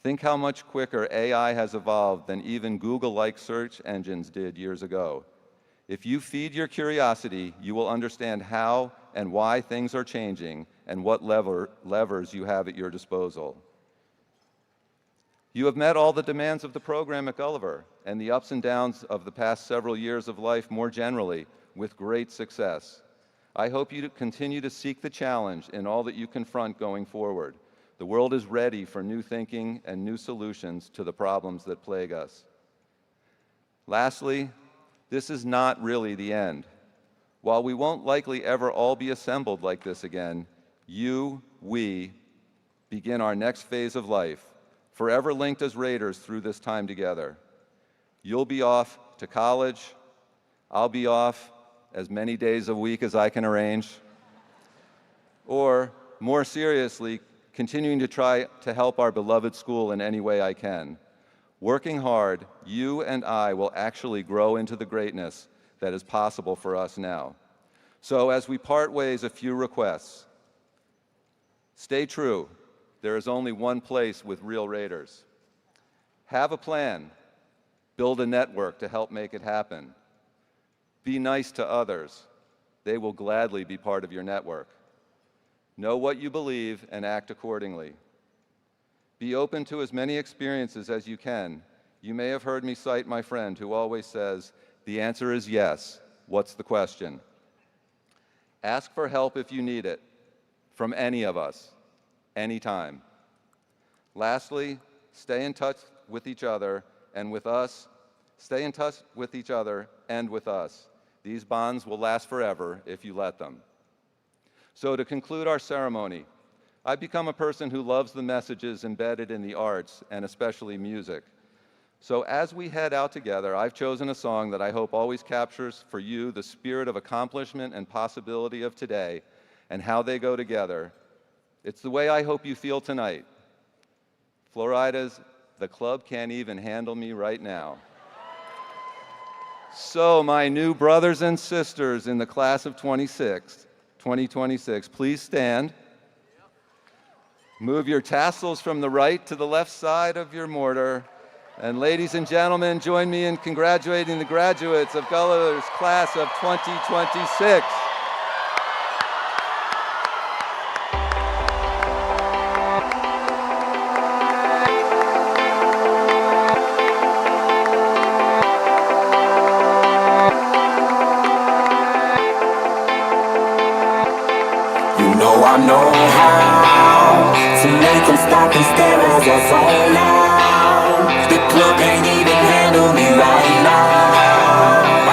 Think how much quicker AI has evolved than even Google-like search engines did years ago. If you feed your curiosity, you will understand how and why things are changing and what levers you have at your disposal. You have met all the demands of the program at Gulliver and the ups and downs of the past several years of life more generally with great success. I hope you continue to seek the challenge in all that you confront going forward. The world is ready for new thinking and new solutions to the problems that plague us. Lastly, this is not really the end. While we won't likely ever all be assembled like this again, we begin our next phase of life, forever linked as Raiders through this time together. You'll be off to college. I'll be off as many days a week as I can arrange. Or, more seriously, continuing to try to help our beloved school in any way I can. Working hard, you and I will actually grow into the greatness that is possible for us now. So as we part ways, a few requests. Stay true. There is only one place with real Raiders. Have a plan. Build a network to help make it happen. Be nice to others. They will gladly be part of your network. Know what you believe and act accordingly. Be open to as many experiences as you can. You may have heard me cite my friend who always says, "The answer is yes. What's the question?" Ask for help if you need it, from any of us, anytime. Lastly, stay in touch with each other and with us. Stay in touch with each other and with us. These bonds will last forever if you let them. So to conclude our ceremony, I've become a person who loves the messages embedded in the arts and especially music. So as we head out together, I've chosen a song that I hope always captures for you the spirit of accomplishment and possibility of today and how they go together. It's the way I hope you feel tonight. Florida's "The Club Can't Even Handle Me Right Now." So my new brothers and sisters in the class of 2026, please stand. Move your tassels from the right to the left side of your mortar. And ladies and gentlemen, join me in congratulating the graduates of Gulliver's class of 2026. I know how to make them stop and stare as I zone out. The club can't even handle me right now.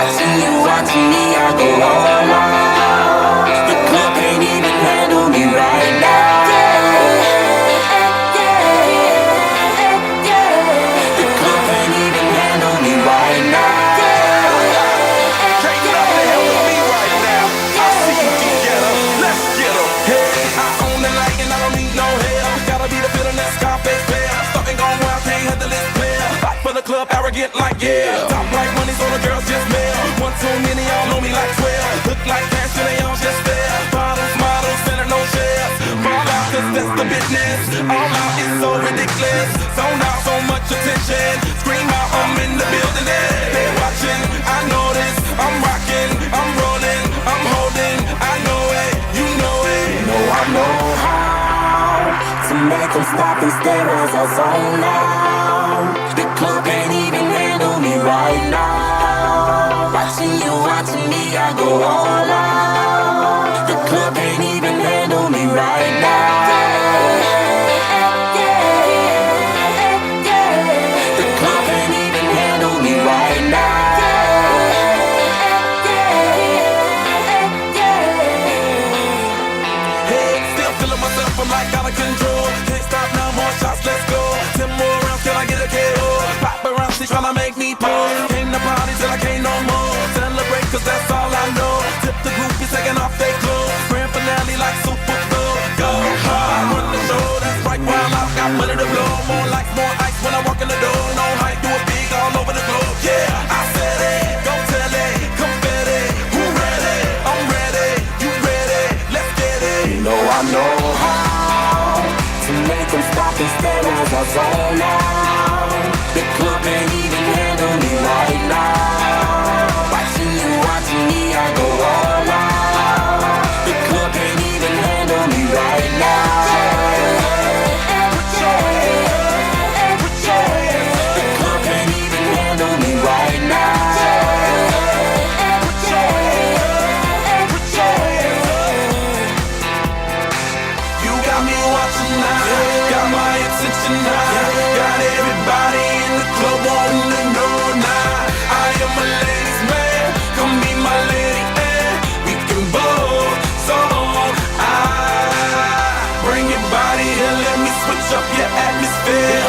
Watching me, I go all out. The club can't even handle me right now. The club can't even handle me right now. Can't nothing handle me right now. I see you together, let's get 'em. Hey, I own the light and I don't need no help. Gotta be the feeling that Scarface player. Starting gone wild, can't handle this player. Fight for the club, arrogant like yeah. Top like money, so the girls just mail. One too many, y'all know me like 12. Look like cash, and they all just there. Bottles, models, center no shares. Fall out, cause that's the business. All out is so ridiculous. Zone out, so much attention. Scream out, I'm in the building. They're watching, I know this. I'm rocking, I'm rolling, I'm holding. I know it, you know it. I know how to make them stop and stare as I zone out. The club can't even handle me right now. Watching me, I go all out. The club can't even handle me right now. The club can't even handle me right now. Hey, still feeling myself, I'm like out of control. Can't stop now, more shots, let's go. 10 more rounds till I get a KO. Pop around, she's tryna make me pose. Came to party till I can't no more. Celebrate, cause that's all I know. Tip the groupies taking off their clothes. Grand finale like Super Bowl. Go hard, run the show, that's right while I've got money to blow. More lights, more ice when I walk in the door. No hype, do it big all over the globe. Yeah, I said it, go tell it, confetti. Who ready? I'm ready, you ready? Let's get it. I know how to make them stop and stare as I zone out. The club can't even handle me right now. Watching me, I go all out. The club can't even handle me right now. The club can't even handle me right now. You got me watching now, got my attention now. Got everybody in the club wanting to know now. I am a ladies man, come be my lady and we can both zone out. Bring your body here, let me switch up your atmosphere.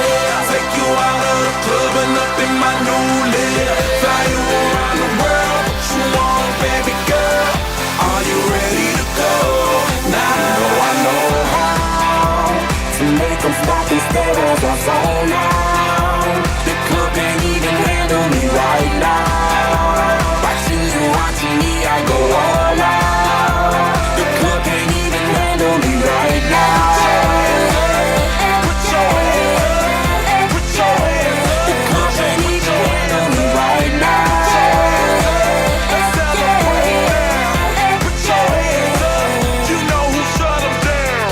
Take you out of the club and up in my new live. Fly you around the world, what you want, baby girl? Are you ready to go now? I know how to make them stop and stare as I zone out. The club can't even handle me right now. Watching me, I go all out. The club can't even handle me right now. The club can't even handle me right now. You know who shut 'em down.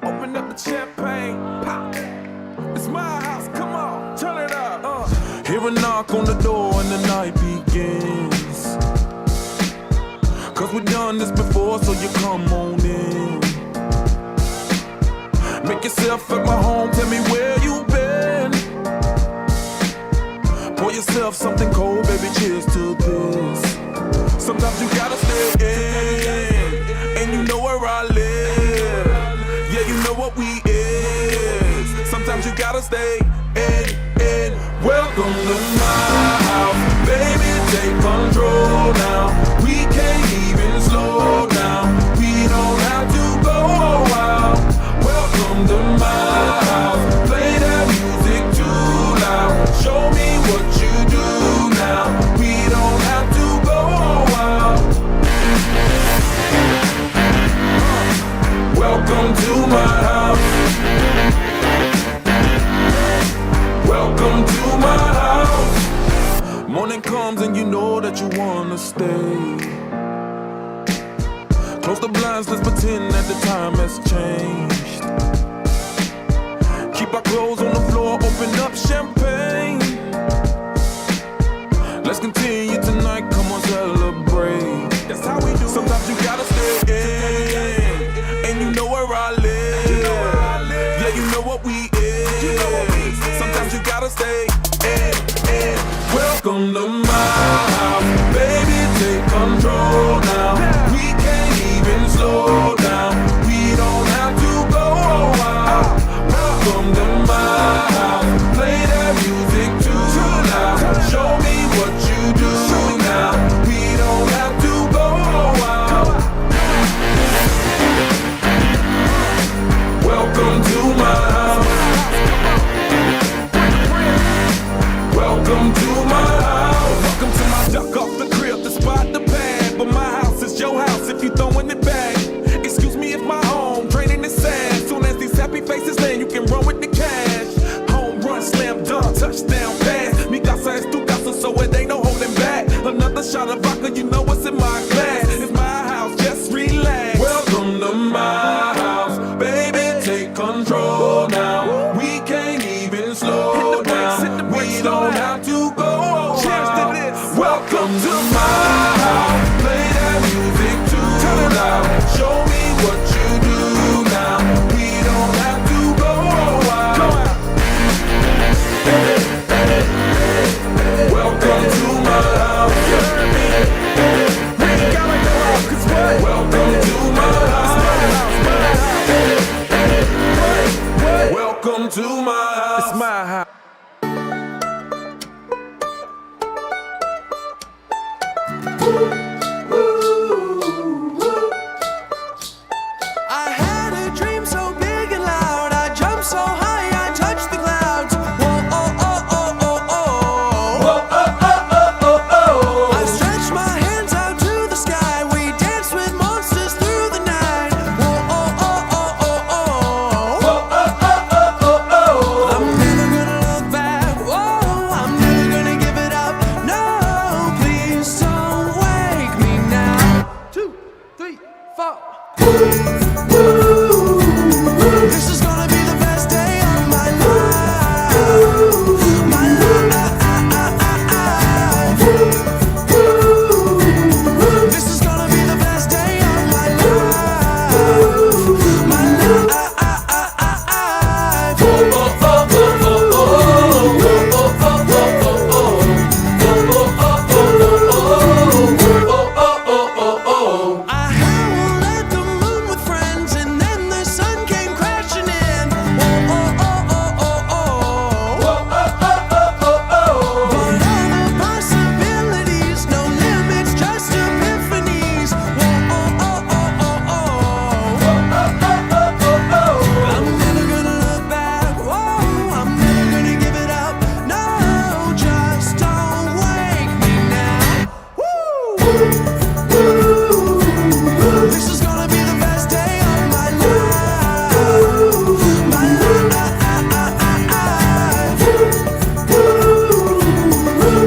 Open up the champagne, pop. It's my house, come on, turn it up. Hear a knock on the door and the night begins. Cause we've done this before, so you come on in. Make yourself at my home, tell me where you've been. Pour yourself something cold, baby, cheers to this. Sometimes you gotta stay in, and you know where I live. Yeah, you know what we is. Sometimes you gotta stay in. Welcome to my house, baby, take control now. We can't even slow down. We don't have to go out. Welcome to my house, play that music too loud. Show me what you do now. We don't have to go out. Welcome to my house. Welcome to my house. Morning comes and you know that you wanna stay. Close the blinds, let's pretend that the time has changed. Keep our clothes on the floor, open up champagne. stay in. Welcome to my house, baby, take control now. We can't even slow down. We don't have to go out. Welcome to my house, play that music too loud. Show me what you do now. We don't have to go out. Welcome to my house. Welcome to my house. Welcome to my duck off the crib, the spot, the pad. But my house is your house if you throwing it back. Excuse me if my home draining is sad. Soon as these happy faces land, you can run with the cash. Home run, slam dunk, touchdown pass. Mi casa es tu casa, so it ain't no holding back. Another shot of vodka, you know what's in my glass. It's my house, just relax. Welcome to my house, baby, take control now. We can't even slow down. We don't have to go out. Welcome to my house, play that music too loud. Show me what you do now. We don't have to go out. Welcome to my house. We ain't gotta go out, 'cause what? Welcome to my house. Welcome to my house. It's my house. I had a dream so big and loud. I jumped so high, I touched the clouds. Whoa, oh, oh, oh, oh, oh. Whoa, oh, oh, oh, oh, oh. I stretched my hands out to the sky. We danced with monsters through the night. Whoa, oh, oh, oh, oh, oh. Whoa, oh, oh, oh, oh, oh. I'm never gonna look back. Whoa, I'm never gonna give it up. No, please don't wake me now. 2, 3, 4. This is gonna be the best day of my life. My life. This is gonna be the best day of my life. My life. I howled at the moon with friends, and then the sun came crashing in. Oh, oh, oh, oh, oh, oh. Whoa, oh, oh, oh, oh, oh. But all the possibilities, no limits, just epiphanies. Whoa, oh, oh, oh, oh, oh. Whoa, oh, oh, oh, oh, oh. I'm never gonna look back. Whoa, I'm never gonna give it up. No, just don't wake me now. Woo! This is gonna be the best day of my life. My life.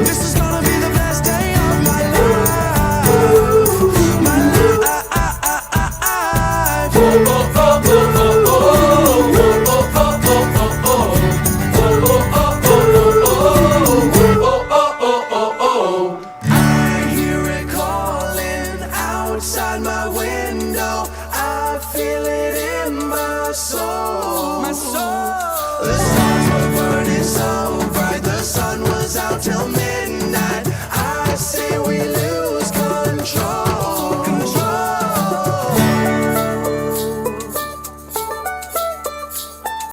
This is gonna be the best day of my life. My I hear it calling outside my window. I feel it in my soul. My soul.